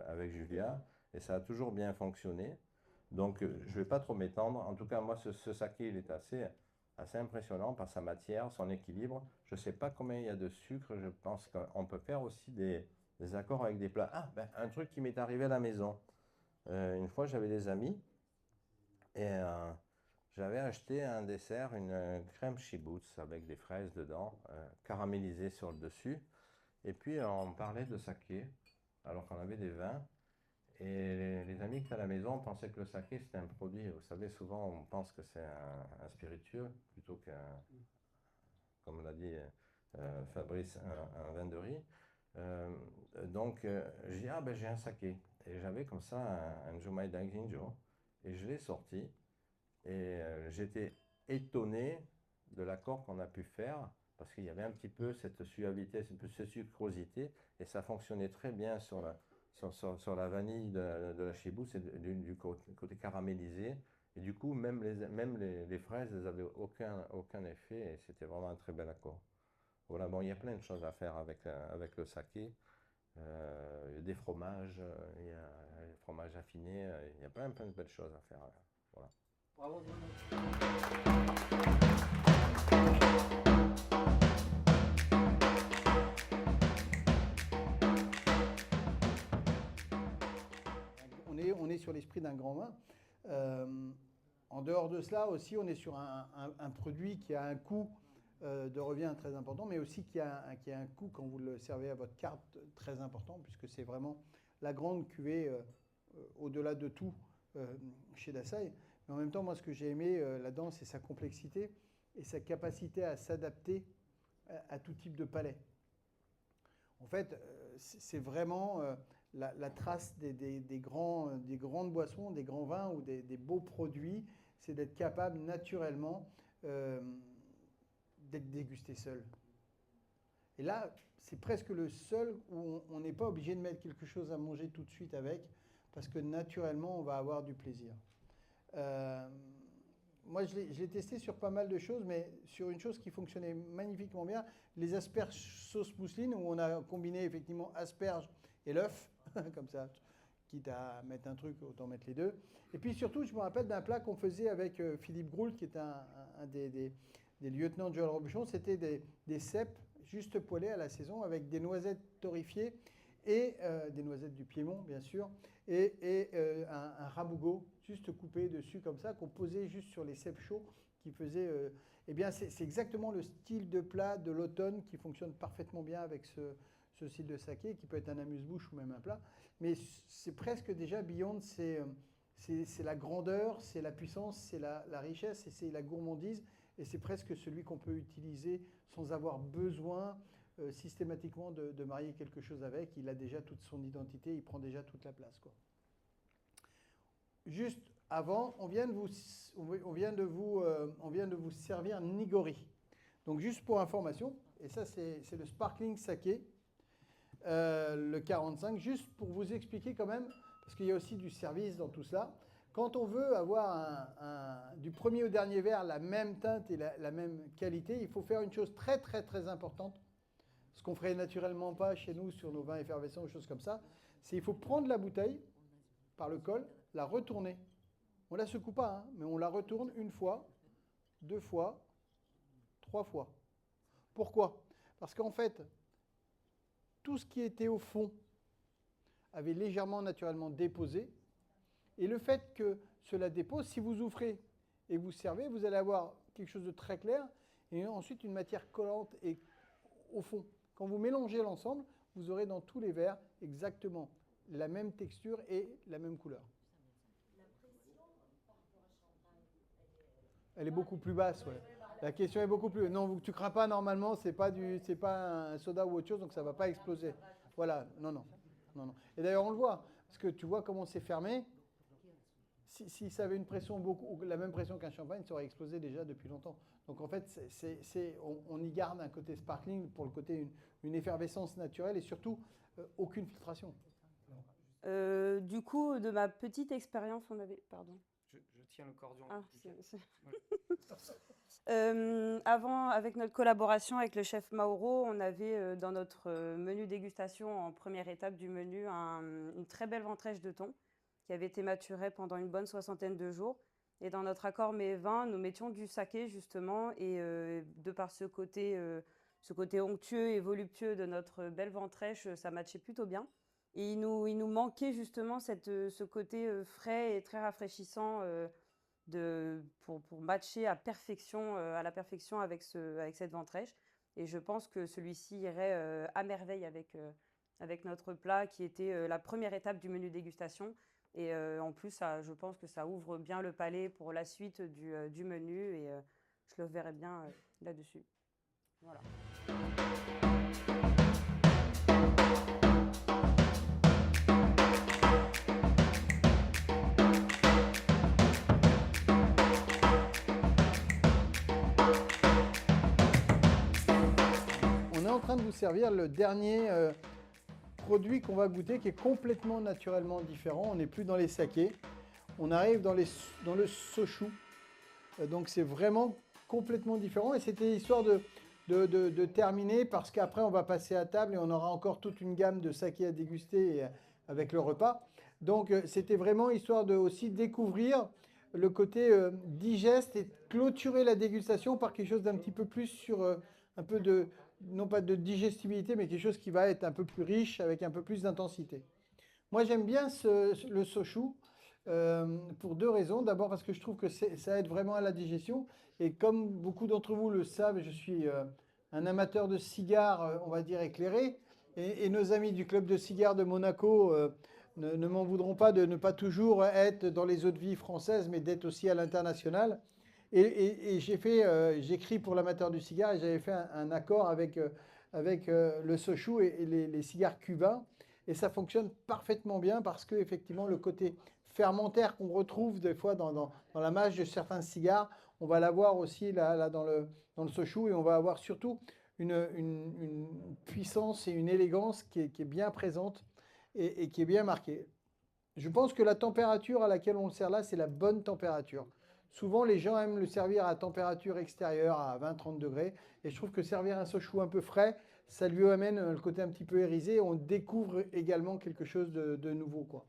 avec Julia, et ça a toujours bien fonctionné. Donc, je ne vais pas trop m'étendre. En tout cas, moi, ce saké, il est assez impressionnant par sa matière, son équilibre. Je ne sais pas combien il y a de sucre. Je pense qu'on peut faire aussi des accords avec des plats. Ah, ben, un truc qui m'est arrivé à la maison. Une fois, j'avais des amis et j'avais acheté un dessert, une crème Shibutz avec des fraises dedans, caramélisées sur le dessus. Et puis, on parlait de saké, alors qu'on avait des vins. Et les amis qui étaient à la maison pensaient que le saké, c'était un produit. Vous savez, souvent, on pense que c'est un spiritueux plutôt qu'un, comme l'a dit Fabrice, un vin de riz. Donc, j'ai dit, ah ben j'ai un saké. Et j'avais comme ça un Jumai Daiginjo. Et je l'ai sorti. Et j'étais étonné de l'accord qu'on a pu faire, parce qu'il y avait un petit peu cette suavité, cette sucrosité, et ça fonctionnait très bien sur la vanille de la Shibutz et du côté caramélisé. Et du coup, même les fraises, elles n'avaient aucun effet, et c'était vraiment un très bel accord. Voilà, bon, il y a plein de choses à faire avec le saké. Il y a des fromages, il y a des fromages affinés, il y a plein de belles choses à faire. Voilà. Bravo. On est sur l'esprit d'un grand vin. En dehors de cela aussi, on est sur un produit qui a un coût de revient très important, mais aussi qui a un coût quand vous le servez à votre carte très important, puisque c'est vraiment la grande cuvée au-delà de tout chez Dassaï. Mais en même temps, moi, ce que j'ai aimé là-dedans, c'est sa complexité et sa capacité à s'adapter à tout type de palais. En fait, c'est vraiment la trace des grandes boissons, des grands vins ou des beaux produits, c'est d'être capable naturellement d'être dégusté seul. Et là, c'est presque le seul où on n'est pas obligé de mettre quelque chose à manger tout de suite avec, parce que naturellement, on va avoir du plaisir. Moi, je l'ai testé sur pas mal de choses, mais sur une chose qui fonctionnait magnifiquement bien, les asperges sauce mousseline, où on a combiné effectivement asperges et l'œuf, comme ça, quitte à mettre un truc, autant mettre les deux. Et puis surtout, je me rappelle d'un plat qu'on faisait avec Philippe Groult, qui est un des lieutenants de Joël Robuchon. C'était des cèpes juste poêlés à la saison, avec des noisettes torréfiées, et des noisettes du Piémont, bien sûr, et un ramougot juste coupé dessus comme ça, qu'on posait juste sur les cèpes chauds, qui faisait... eh bien, c'est exactement le style de plat de l'automne qui fonctionne parfaitement bien avec ce style de saké, qui peut être un amuse-bouche ou même un plat. Mais c'est presque déjà beyond, c'est la grandeur, c'est la puissance, c'est la richesse, et c'est la gourmandise, et c'est presque celui qu'on peut utiliser sans avoir besoin systématiquement de marier quelque chose avec. Il a déjà toute son identité, il prend déjà toute la place, quoi. Juste avant, on vient de vous servir Nigori. Donc juste pour information, et ça c'est le Sparkling Saké, le 45, juste pour vous expliquer quand même, parce qu'il y a aussi du service dans tout cela. Quand on veut avoir du premier au dernier verre la même teinte et la même qualité, il faut faire une chose très très très importante, ce qu'on ne ferait naturellement pas chez nous sur nos vins effervescents ou choses comme ça, c'est qu'il faut prendre la bouteille par le col, la retourner. On ne la secoue pas, hein, mais on la retourne une fois, deux fois, trois fois. Pourquoi? Parce qu'en fait, tout ce qui était au fond avait légèrement naturellement déposé. Et le fait que cela dépose, si vous ouvrez et vous servez, vous allez avoir quelque chose de très clair et ensuite une matière collante et au fond. Quand vous mélangez l'ensemble, vous aurez dans tous les verres exactement la même texture et la même couleur. Elle est beaucoup plus basse, ouais. La question est beaucoup plus... Non, tu crains pas normalement, c'est pas un soda ou autre chose, donc ça va pas exploser. Voilà, non. Et d'ailleurs, on le voit, parce que tu vois comment c'est fermé. Si ça avait une pression la même pression qu'un champagne, ça aurait explosé déjà depuis longtemps. Donc en fait, on y garde un côté sparkling pour le côté une effervescence naturelle et surtout aucune filtration. Du coup, de ma petite expérience, on avait... Pardon. Je tiens le cordion. Ah, avant, avec notre collaboration avec le chef Mauro, on avait dans notre menu dégustation, en première étape du menu, une très belle ventrèche de thon qui avait été maturé pendant une bonne 60aine de jours. Et dans notre accord mets vin, nous mettions du saké justement, et de par ce côté onctueux et voluptueux de notre belle ventrèche, ça matchait plutôt bien. Et il nous manquait justement ce côté frais et très rafraîchissant pour matcher à la perfection avec cette ventrèche. Et je pense que celui-ci irait à merveille avec notre plat qui était la première étape du menu dégustation. Et en plus, je pense que ça ouvre bien le palais pour la suite du menu et je le verrai bien là-dessus. Voilà. On est en train de vous servir le dernier produit qu'on va goûter qui est complètement naturellement différent. On n'est plus dans les sakés, on arrive dans le sochu. Donc c'est vraiment complètement différent et c'était histoire de terminer parce qu'après on va passer à table et on aura encore toute une gamme de sakés à déguster avec le repas. Donc c'était vraiment histoire de aussi découvrir le côté digeste et clôturer la dégustation par quelque chose d'un petit peu plus sur un peu de, non pas de digestibilité, mais quelque chose qui va être un peu plus riche, avec un peu plus d'intensité. Moi, j'aime bien le sochu pour deux raisons. D'abord, parce que je trouve que ça aide vraiment à la digestion. Et comme beaucoup d'entre vous le savent, je suis un amateur de cigares, on va dire, éclairé. Et nos amis du club de cigares de Monaco ne m'en voudront pas de ne pas toujours être dans les eaux de vie françaises, mais d'être aussi à l'international. Et j'écris pour l'amateur du cigare et j'avais fait un accord avec le sochu et les cigares cubains. Et ça fonctionne parfaitement bien parce que effectivement le côté fermentaire qu'on retrouve des fois dans la mâche de certains cigares, on va l'avoir aussi là dans le sochu et on va avoir surtout une puissance et une élégance qui est bien présente et qui est bien marquée. Je pense que la température à laquelle on le sert là, c'est la bonne température. Souvent, les gens aiment le servir à température extérieure, à 20-30 degrés. Et je trouve que servir un sochu un peu frais, ça lui amène le côté un petit peu irisé. On découvre également quelque chose de nouveau, quoi.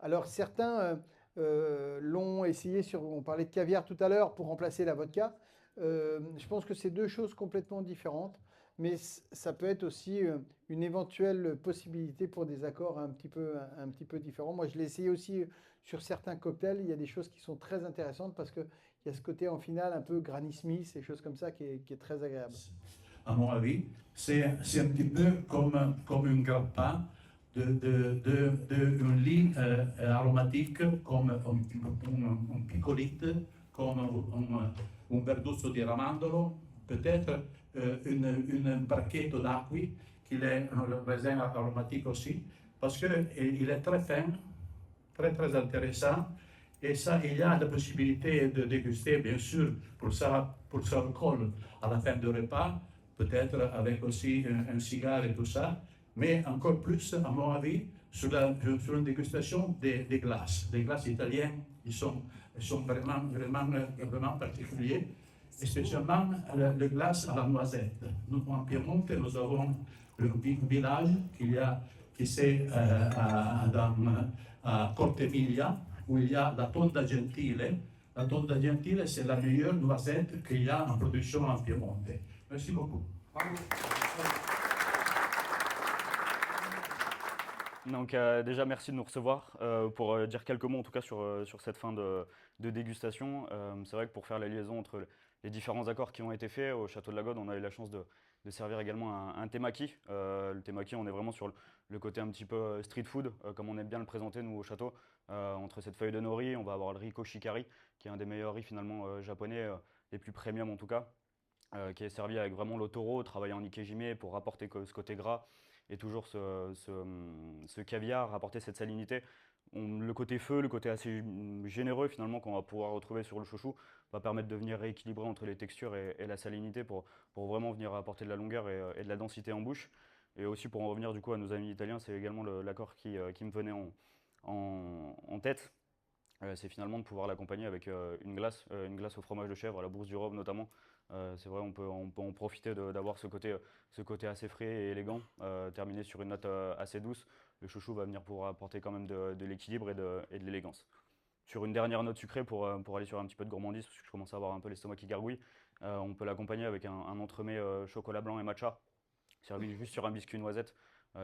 Alors, certains l'ont essayé on parlait de caviar tout à l'heure, pour remplacer la vodka. Je pense que c'est deux choses complètement différentes. Mais ça peut être aussi une éventuelle possibilité pour des accords un petit peu différents. Moi, je l'ai essayé aussi sur certains cocktails. Il y a des choses qui sont très intéressantes parce qu'il y a ce côté en finale un peu Granny Smith et choses comme ça qui est très agréable. À mon avis, c'est un petit peu comme une grappa d'une ligne aromatique, comme un picolite, comme un verduzzo di ramandolo, peut-être une barquette d'acqui qui est un raisin aromatique aussi, parce qu'il est très fin, très très intéressant, et ça, il y a la possibilité de déguster, bien sûr, pour ça alcool à la fin du repas, peut-être avec aussi un cigare et tout ça, mais encore plus, à mon avis, sur une dégustation des glaces. Les glaces italiennes, ils sont vraiment particuliers. Et spécialement le glace à la noisette. Nous, en Piemonte, nous avons un village qui c'est à Cortemiglia, où il y a la Tonda Gentile. La Tonda Gentile, c'est la meilleure noisette qu'il y a en production en Piemonte. Merci beaucoup. Donc déjà merci de nous recevoir pour dire quelques mots en tout cas sur cette fin de dégustation. C'est vrai que pour faire la liaison entre les différents accords qui ont été faits au Château de la Gaude, on a eu la chance de servir également un temaki. Le temaki, on est vraiment sur le côté un petit peu street food, comme on aime bien le présenter nous au château. Entre cette feuille de nori, on va avoir le riz koshikari, qui est un des meilleurs riz finalement japonais, les plus premium en tout cas, qui est servi avec vraiment l'otoro, travaillé en ikejime pour rapporter ce côté gras et toujours ce caviar, apporter cette salinité. Le côté feu, le côté assez généreux finalement qu'on va pouvoir retrouver sur le chouchou va permettre de venir rééquilibrer entre les textures et la salinité pour vraiment venir apporter de la longueur et de la densité en bouche. Et aussi pour en revenir du coup à nos amis italiens, c'est également l'accord qui me venait en tête. C'est finalement de pouvoir l'accompagner avec une glace au fromage de chèvre, à la Bourse du Rhum notamment, C'est vrai, on peut en profiter d'avoir ce côté assez frais et élégant, terminer sur une note assez douce. Le chouchou va venir pour apporter quand même de l'équilibre et de l'élégance. Sur une dernière note sucrée, pour aller sur un petit peu de gourmandise, parce que je commence à avoir un peu l'estomac qui gargouille, on peut l'accompagner avec un entremets chocolat blanc et matcha, servi juste sur un biscuit noisette.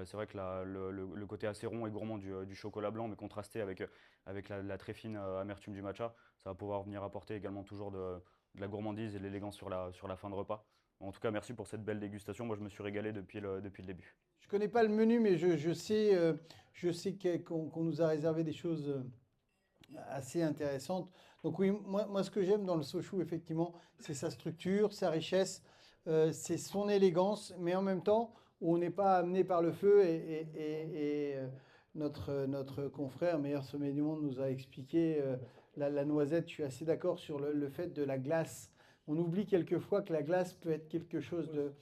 C'est vrai que le côté assez rond et gourmand du chocolat blanc, mais contrasté avec la très fine amertume du matcha, ça va pouvoir venir apporter également toujours de la gourmandise et de l'élégance sur la fin de repas. En tout cas, merci pour cette belle dégustation. Moi, je me suis régalé depuis le début. Je ne connais pas le menu, mais je sais qu'on nous a réservé des choses assez intéressantes. Donc oui, moi ce que j'aime dans le sochou, effectivement, c'est sa structure, sa richesse, c'est son élégance, mais en même temps, où on n'est pas amené par le feu. Et notre confrère, meilleur sommelier du monde, nous a expliqué la noisette. Je suis assez d'accord sur le fait de la glace. On oublie quelquefois que la glace peut être quelque chose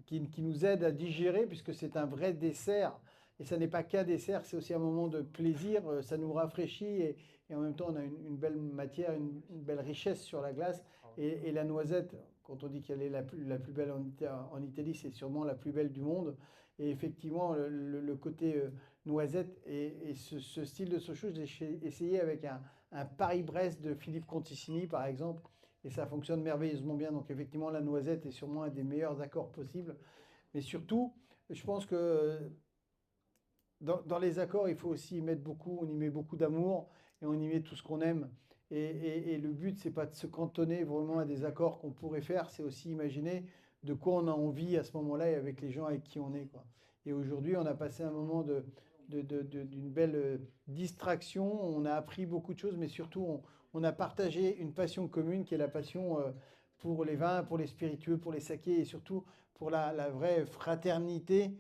qui nous aide à digérer, puisque c'est un vrai dessert. Et ça n'est pas qu'un dessert, c'est aussi un moment de plaisir. Ça nous rafraîchit et en même temps, on a une belle matière, une belle richesse sur la glace. Et la noisette, quand on dit qu'elle est la plus belle en Italie, c'est sûrement la plus belle du monde. Et effectivement, le côté noisette et ce style de sochou, j'ai essayé avec un Paris-Brest de Philippe Conticini, par exemple. Et ça fonctionne merveilleusement bien. Donc effectivement, la noisette est sûrement un des meilleurs accords possibles. Mais surtout, je pense que dans les accords, il faut aussi y mettre beaucoup. On y met beaucoup d'amour et on y met tout ce qu'on aime. Et le but, c'est pas de se cantonner vraiment à des accords qu'on pourrait faire. C'est aussi imaginer de quoi on a envie à ce moment-là et avec les gens avec qui on est, quoi. Et aujourd'hui, on a passé un moment d'une belle distraction. On a appris beaucoup de choses, mais surtout, on a partagé une passion commune qui est la passion pour les vins, pour les spiritueux, pour les sakés et surtout pour la vraie fraternité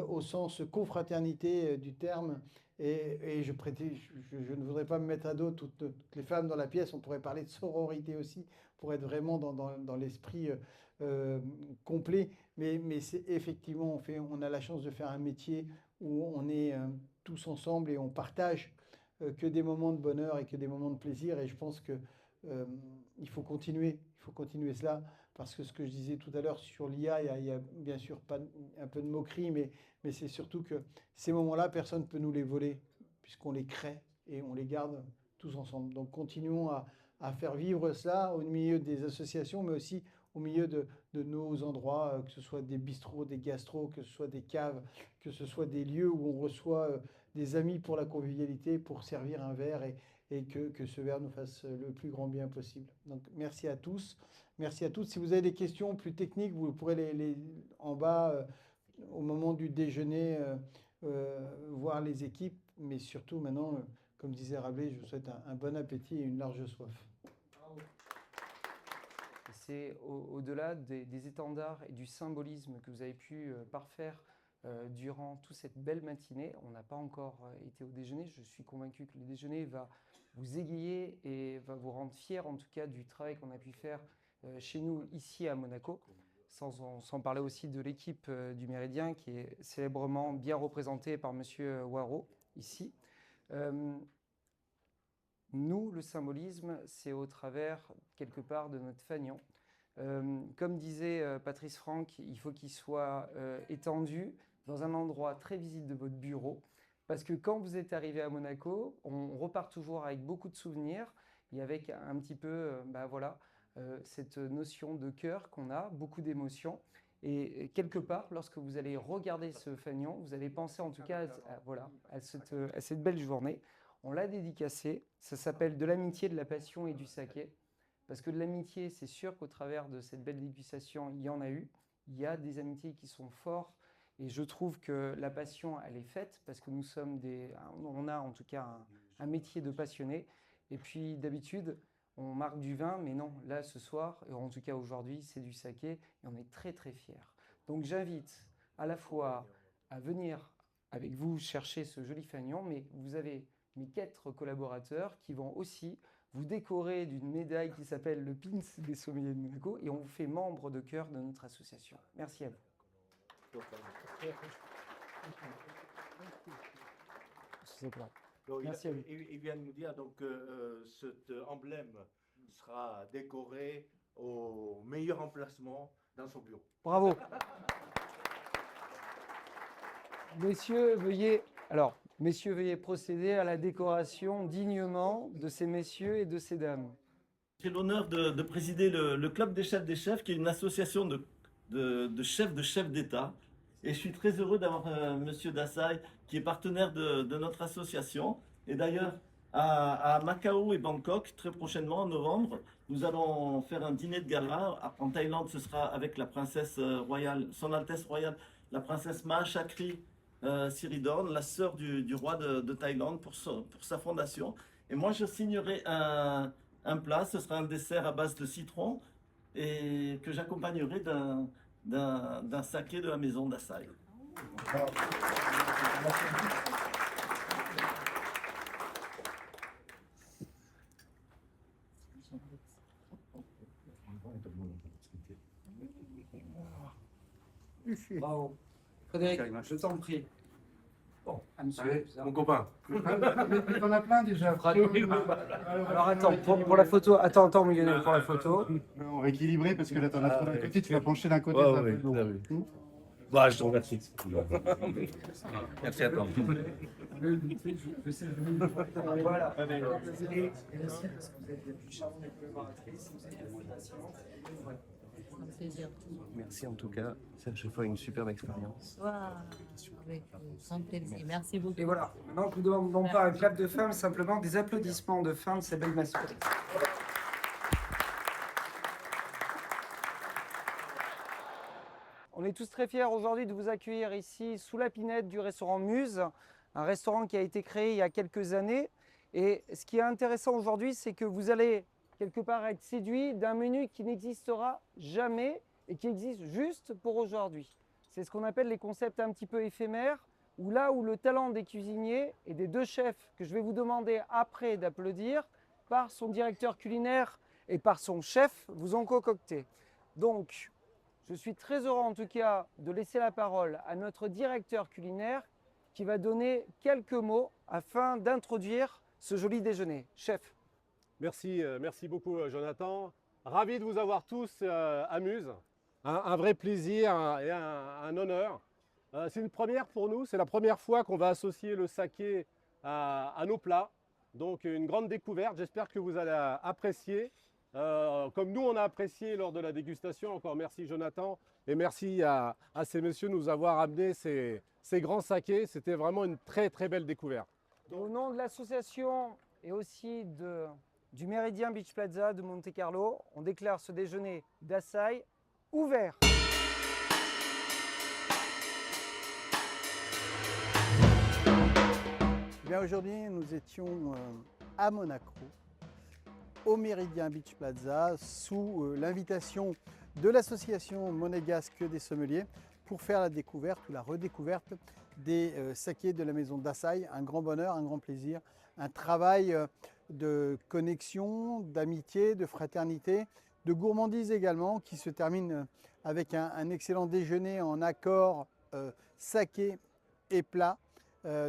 au sens confraternité du terme. Et je ne voudrais pas me mettre à dos toutes les femmes dans la pièce. On pourrait parler de sororité aussi pour être vraiment dans l'esprit complet. Mais c'est effectivement, on a la chance de faire un métier où on est tous ensemble et on partage que des moments de bonheur et que des moments de plaisir. Et je pense que il faut continuer cela, parce que ce que je disais tout à l'heure sur l'IA, il y a bien sûr un peu de moquerie, mais c'est surtout que ces moments-là, personne ne peut nous les voler, puisqu'on les crée et on les garde tous ensemble. Donc continuons à faire vivre cela au milieu des associations, mais aussi au milieu de nos endroits, que ce soit des bistrots, des gastros, que ce soit des caves, que ce soit des lieux où on reçoit des amis pour la convivialité, pour servir un verre et que ce verre nous fasse le plus grand bien possible. Donc merci à tous, merci à toutes. Si vous avez des questions plus techniques, vous pourrez les en bas au moment du déjeuner voir les équipes, mais surtout maintenant, comme disait Rabelais, je vous souhaite un bon appétit et une large soif. C'est au-delà des étendards et du symbolisme que vous avez pu parfaire durant toute cette belle matinée. On n'a pas encore été au déjeuner. Je suis convaincu que le déjeuner va vous égayer et va vous rendre fiers, en tout cas, du travail qu'on a pu faire chez nous, ici à Monaco. Sans parler aussi de l'équipe du Méridien, qui est célèbrement bien représentée par Monsieur Waro, ici. Nous, le symbolisme, c'est au travers, quelque part, de notre fanion. Comme disait Patrice Franck, il faut qu'il soit étendu dans un endroit très visible de votre bureau, parce que quand vous êtes arrivé à Monaco, on repart toujours avec beaucoup de souvenirs et avec un petit peu, cette notion de cœur qu'on a, beaucoup d'émotions. Et quelque part, lorsque vous allez regarder ce fanion, vous allez penser en tout cas à cette belle journée. On l'a dédicacé, ça s'appelle de l'amitié, de la passion et du saké. Parce que de l'amitié, c'est sûr qu'au travers de cette belle dégustation, il y en a eu. Il y a des amitiés qui sont fortes. Et je trouve que la passion, elle est faite parce que on a en tout cas un métier de passionné. Et puis d'habitude, on marque du vin, mais non, là ce soir, et en tout cas aujourd'hui, c'est du saké. Et on est très très fiers. Donc j'invite à la fois à venir avec vous chercher ce joli fanion, mais vous avez mes 4 collaborateurs qui vont aussi vous décorer d'une médaille qui s'appelle le Pins des sommeliers de Monaco et on vous fait membre de cœur de notre association. Merci à vous. Merci à vous. Il vient de nous dire donc, cet emblème sera décoré au meilleur emplacement dans son bureau. Bravo. Messieurs, veuillez procéder à la décoration dignement de ces messieurs et de ces dames. J'ai l'honneur de présider le Club des chefs, qui est une association de chefs d'État. Et je suis très heureux d'avoir Monsieur Dassaï, qui est partenaire de notre association. Et d'ailleurs, à Macao et Bangkok, très prochainement, en novembre, nous allons faire un dîner de gala. En Thaïlande, ce sera avec la princesse royale, Son Altesse royale, la princesse Mahachakri Siridorn, la sœur du roi de Thaïlande, pour sa fondation. Et moi, je signerai un plat, ce sera un dessert à base de citron, et que j'accompagnerai d'un saké de la maison Dassaï. Bravo. Frédéric, je t'en prie. Bon, Allez, mon copain. On a plein déjà. Alors attends, pour la photo, attends, Lionel, pour la photo. On va équilibrer parce que là, t'en as trop d'un côté, tu vas pencher d'un côté. Ouais, ça ouais, fait lourd. Bah, je te remercie. Merci à toi. Voilà. Merci en tout cas, c'est à chaque fois une superbe expérience. Avec grand plaisir. Merci beaucoup. Et voilà, maintenant je vous demande non pas un clap de fin, mais simplement des applaudissements de fin de ces belles masterclass. On est tous très fiers aujourd'hui de vous accueillir ici sous la pinette du restaurant Muse, un restaurant qui a été créé il y a quelques années. Et ce qui est intéressant aujourd'hui, c'est que vous allez quelque part être séduit d'un menu qui n'existera jamais et qui existe juste pour aujourd'hui. C'est ce qu'on appelle les concepts un petit peu éphémères, où là où le talent des cuisiniers et des deux chefs que je vais vous demander après d'applaudir, par son directeur culinaire et par son chef, vous ont concocté. Donc, je suis très heureux en tout cas de laisser la parole à notre directeur culinaire qui va donner quelques mots afin d'introduire ce joli déjeuner. Chef. Merci beaucoup Jonathan. Ravi de vous avoir tous à Muse. Un vrai plaisir et un honneur. C'est une première pour nous, c'est la première fois qu'on va associer le saké à nos plats. Donc une grande découverte, j'espère que vous allez apprécier. Comme nous on a apprécié lors de la dégustation. Encore merci Jonathan et merci à ces messieurs de nous avoir amené ces grands sakés. C'était vraiment une très très belle découverte. Au nom de l'association et aussi du Méridien Beach Plaza de Monte Carlo, on déclare ce déjeuner Dassaï ouvert. Bien, aujourd'hui, nous étions à Monaco, au Méridien Beach Plaza, sous l'invitation de l'association monégasque des sommeliers pour faire la découverte ou la redécouverte des sakés de la maison Dassaï. Un grand bonheur, un grand plaisir, un travail de connexion, d'amitié, de fraternité, de gourmandise également, qui se termine avec un excellent déjeuner en accord saké et plat.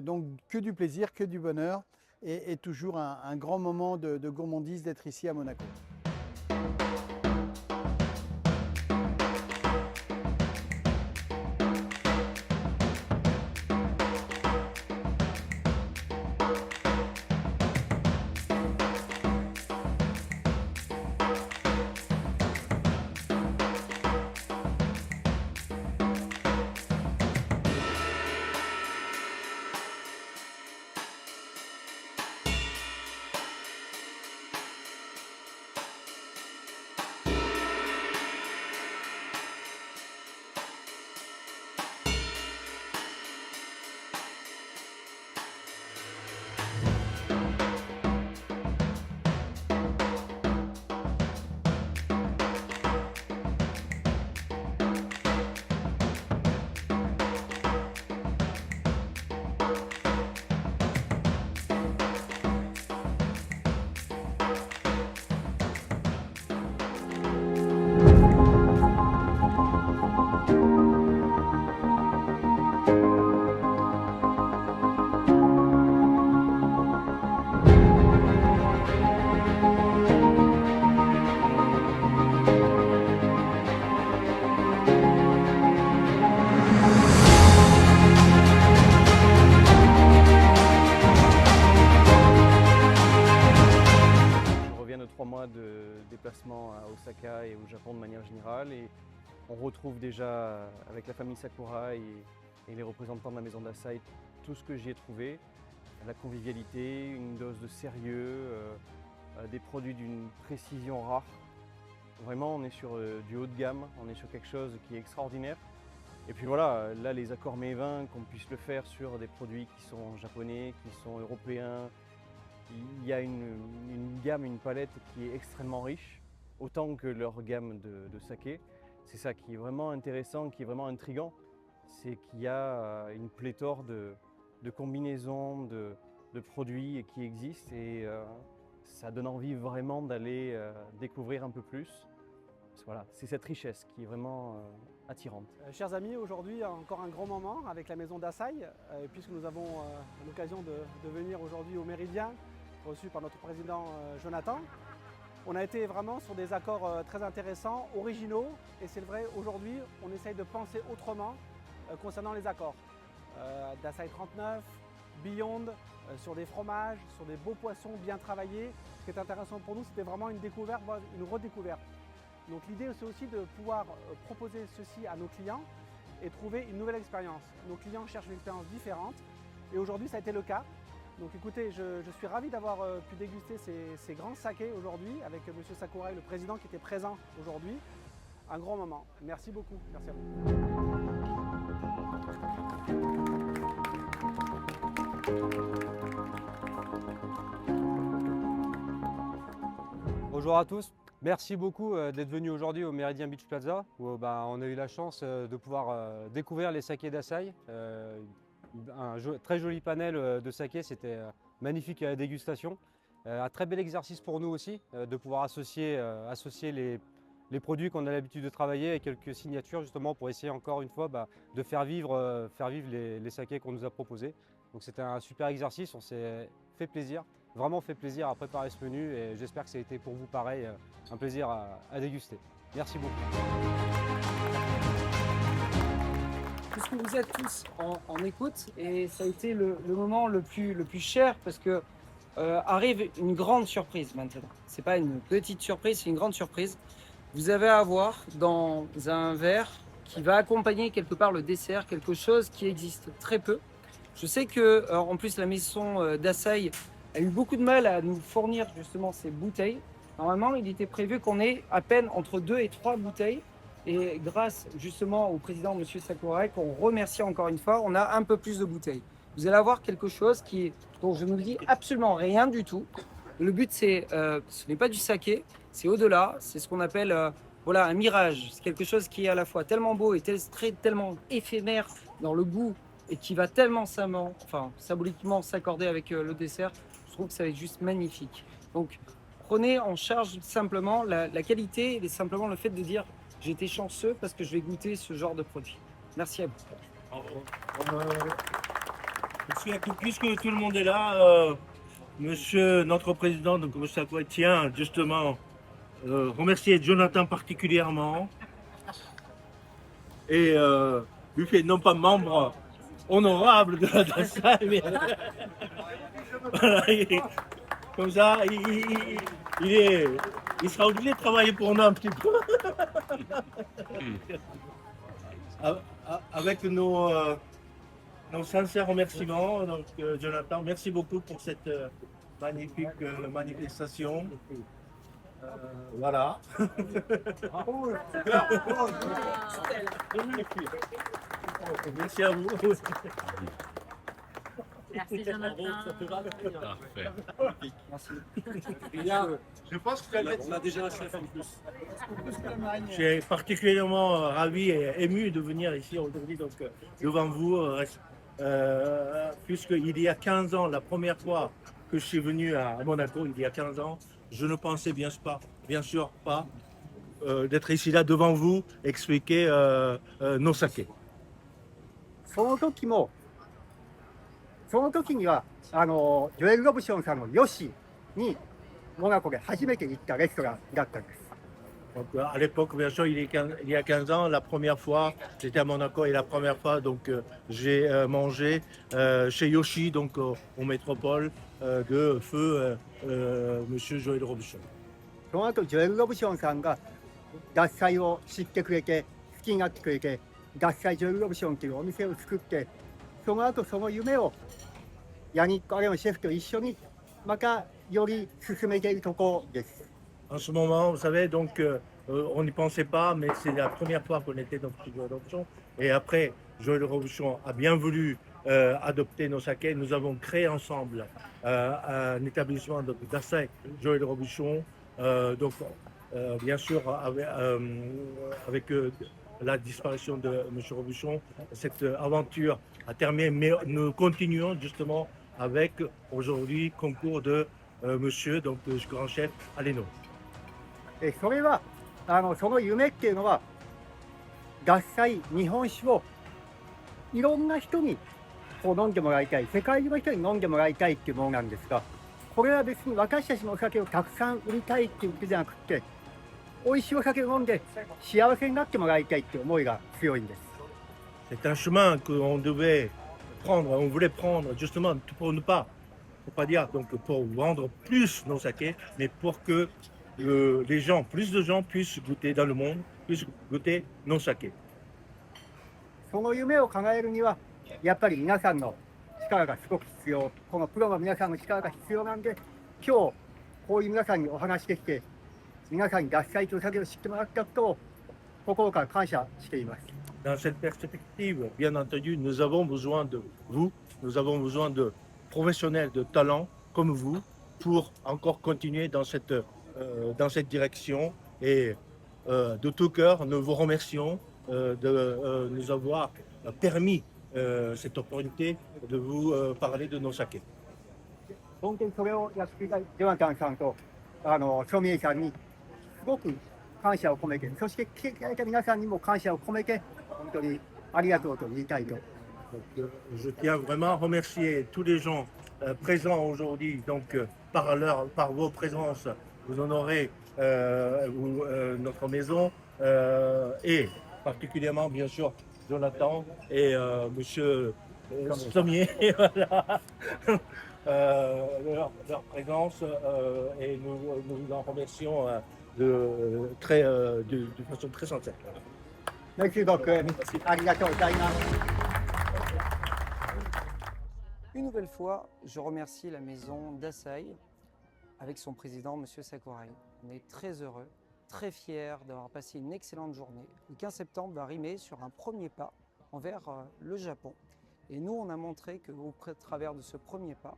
Donc que du plaisir, que du bonheur et toujours un grand moment de gourmandise d'être ici à Monaco. Osaka et au Japon de manière générale. Et on retrouve déjà avec la famille Sakura et les représentants de la maison d'Asahi tout ce que j'y ai trouvé. La convivialité, une dose de sérieux, des produits d'une précision rare. Vraiment, on est sur du haut de gamme, on est sur quelque chose qui est extraordinaire. Et puis voilà, là, les accords mets et vins, qu'on puisse le faire sur des produits qui sont japonais, qui sont européens. Il y a une gamme, une palette qui est extrêmement riche, autant que leur gamme de saké. C'est ça qui est vraiment intéressant, qui est vraiment intriguant. C'est qu'il y a une pléthore de combinaisons, de produits qui existent et ça donne envie vraiment d'aller découvrir un peu plus. Voilà, c'est cette richesse qui est vraiment attirante. Chers amis, aujourd'hui encore un grand moment avec la maison d'Asahi, puisque nous avons l'occasion de venir aujourd'hui au Méridien, reçu par notre président Jonathan. On a été vraiment sur des accords très intéressants, originaux, et c'est vrai, aujourd'hui on essaye de penser autrement concernant les accords. D'Asahi 39, Beyond, sur des fromages, sur des beaux poissons bien travaillés. Ce qui est intéressant pour nous, c'était vraiment une découverte, une redécouverte. Donc l'idée, c'est aussi de pouvoir proposer ceci à nos clients et trouver une nouvelle expérience. Nos clients cherchent une expérience différente et aujourd'hui, ça a été le cas. Donc écoutez, je suis ravi d'avoir pu déguster ces grands sakés aujourd'hui avec M. Sakurai, le président qui était présent aujourd'hui. Un grand moment. Merci beaucoup. Merci à vous. Bonjour à tous. Merci beaucoup d'être venus aujourd'hui au Méridien Beach Plaza où on a eu la chance de pouvoir découvrir les sakés d'Asahi. Un très joli panel de sakés, c'était magnifique à la dégustation. Un très bel exercice pour nous aussi de pouvoir associer les produits qu'on a l'habitude de travailler avec quelques signatures justement pour essayer encore une fois de faire vivre les sakés qu'on nous a proposés. Donc c'était un super exercice, on s'est fait plaisir. Vraiment fait plaisir à préparer ce menu et j'espère que ça a été pour vous pareil, un plaisir à déguster. Merci beaucoup. Puisque vous êtes tous en écoute et ça a été le moment le plus cher parce que arrive une grande surprise maintenant. C'est pas une petite surprise, c'est une grande surprise. Vous avez à voir dans un verre qui va accompagner quelque part le dessert, quelque chose qui existe très peu. Je sais que en plus la maison d'Asahi a eu beaucoup de mal à nous fournir justement ces bouteilles. Normalement, il était prévu qu'on ait à peine entre 2 et 3 bouteilles. Et grâce justement au président M. Sakurai, qu'on remercie encore une fois, on a un peu plus de bouteilles. Vous allez avoir quelque chose dont je ne vous dis absolument rien du tout. Le but, ce n'est pas du saké, c'est au-delà. C'est ce qu'on appelle un mirage. C'est quelque chose qui est à la fois tellement beau et tellement éphémère dans le goût et qui va tellement symboliquement s'accorder avec le dessert. Je trouve que ça va être juste magnifique. Donc, prenez en charge simplement la qualité et simplement le fait de dire j'ai été chanceux parce que je vais goûter ce genre de produit. Merci à vous. Puisque tout le monde est là, monsieur notre président, donc M. Sakurai, tient justement remercier Jonathan particulièrement et lui fait non pas membre honorable de la DASAI, mais voilà, comme ça, il sera obligé de travailler pour nous un petit peu. Avec nos sincères remerciements. Donc, Jonathan, merci beaucoup pour cette magnifique manifestation. Voilà. Merci à vous. Merci Jonathan. Parfait. Merci. Je pense on a déjà un chef en plus. Je suis particulièrement ravi et ému de venir ici aujourd'hui devant vous, puisqu'il y a 15 ans, la première fois que je suis venu à Monaco, il y a 15 ans, je ne pensais bien sûr pas d'être ici là devant vous, expliquer nos sakés. その時にはジョエル・ロブションさんのヨシにモナコで初めて行ったレストランだったんです。 Donc, à l'époque, bien sûr, il y a 15 ans, la première fois, j'étais à Monaco et la première fois, donc j'ai mangé chez Yoshi, donc au métropole de feu Monsieur Joël Robuchon. その後ジョエル・ロブションさんが獺祭を知ってくれて好きになってくれて獺祭ジョイロブションというお店を作ってその後その夢をヤニック・アレンシェフと一緒にまたより進めているところです。En ce moment, vous savez, donc, on n'y pensait pas, mais c'est la première fois qu'on était dans Joël Robuchon. Et après, Joël Robuchon a bien voulu adopter nos sakés. Nous avons créé ensemble un établissement de Dasai Joël Robuchon. Donc, bien sûr, avec la disparition de M. Robuchon, cette aventure a terminé, mais nous continuons justement avec aujourd'hui concours de monsieur, donc le grand chef Aleno. それはその夢っていうのは獺祭日本酒をいろんな人にこう飲んでもらいたい世界中の人に飲んでもらいたいっていうものなんですがこれは別に私たちのお酒をたくさん売りたいっていうことじゃなくて美味しいお酒を飲んで幸せになってもらいたいっていう思いが強いんです。C'est un chemin qu'on devait prendre, on voulait prendre justement pour ne pas, pour pas dire donc pour vendre plus nos sakés, mais pour que les gens, plus de gens puissent goûter dans le monde, puissent goûter nos sakés. その夢を叶えるにはやっぱり皆さんの力がすごく必要。このプロの皆さんの力が必要なんで今日こういう皆さんにお話できて皆さんに獺祭という酒を知ってもらったことを心から感謝しています。Dans cette perspective, bien entendu, nous avons besoin de vous, nous avons besoin de professionnels de talent comme vous pour encore continuer dans cette direction. Et de tout cœur, nous vous remercions de nous avoir permis cette opportunité de vous parler de nos sakés. 本当にそれをやっていたジョナタンさんとソミエさんにすごく感謝を込めて、そして来ていただいた皆さんにも感謝を込めて本当にありがとうと言いたいと。Je tiens vraiment à remercier tous les gens présents aujourd'hui. Donc, par vos présences, vous honorez notre maison et particulièrement, bien sûr, Jonathan et Monsieur Sommier. Leur présence et nous en remercions de façon très sincère. Merci beaucoup. Une nouvelle fois, je remercie la maison d'Asahi avec son président, M. Sakurai. On est très heureux, très fiers d'avoir passé une excellente journée. Le 15 septembre va rimer sur un premier pas envers le Japon. Et nous, on a montré qu'au travers de ce premier pas,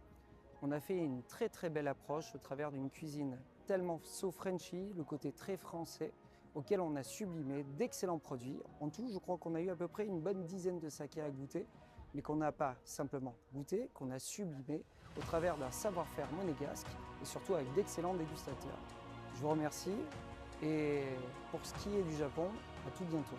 on a fait une très très belle approche au travers d'une cuisine tellement so Frenchy, le côté très français, auquel on a sublimé d'excellents produits. En tout, je crois qu'on a eu à peu près une bonne dizaine de sakés à goûter, mais qu'on n'a pas simplement goûté, qu'on a sublimé au travers d'un savoir-faire monégasque et surtout avec d'excellents dégustateurs. Je vous remercie et pour ce qui est du Japon, à tout bientôt.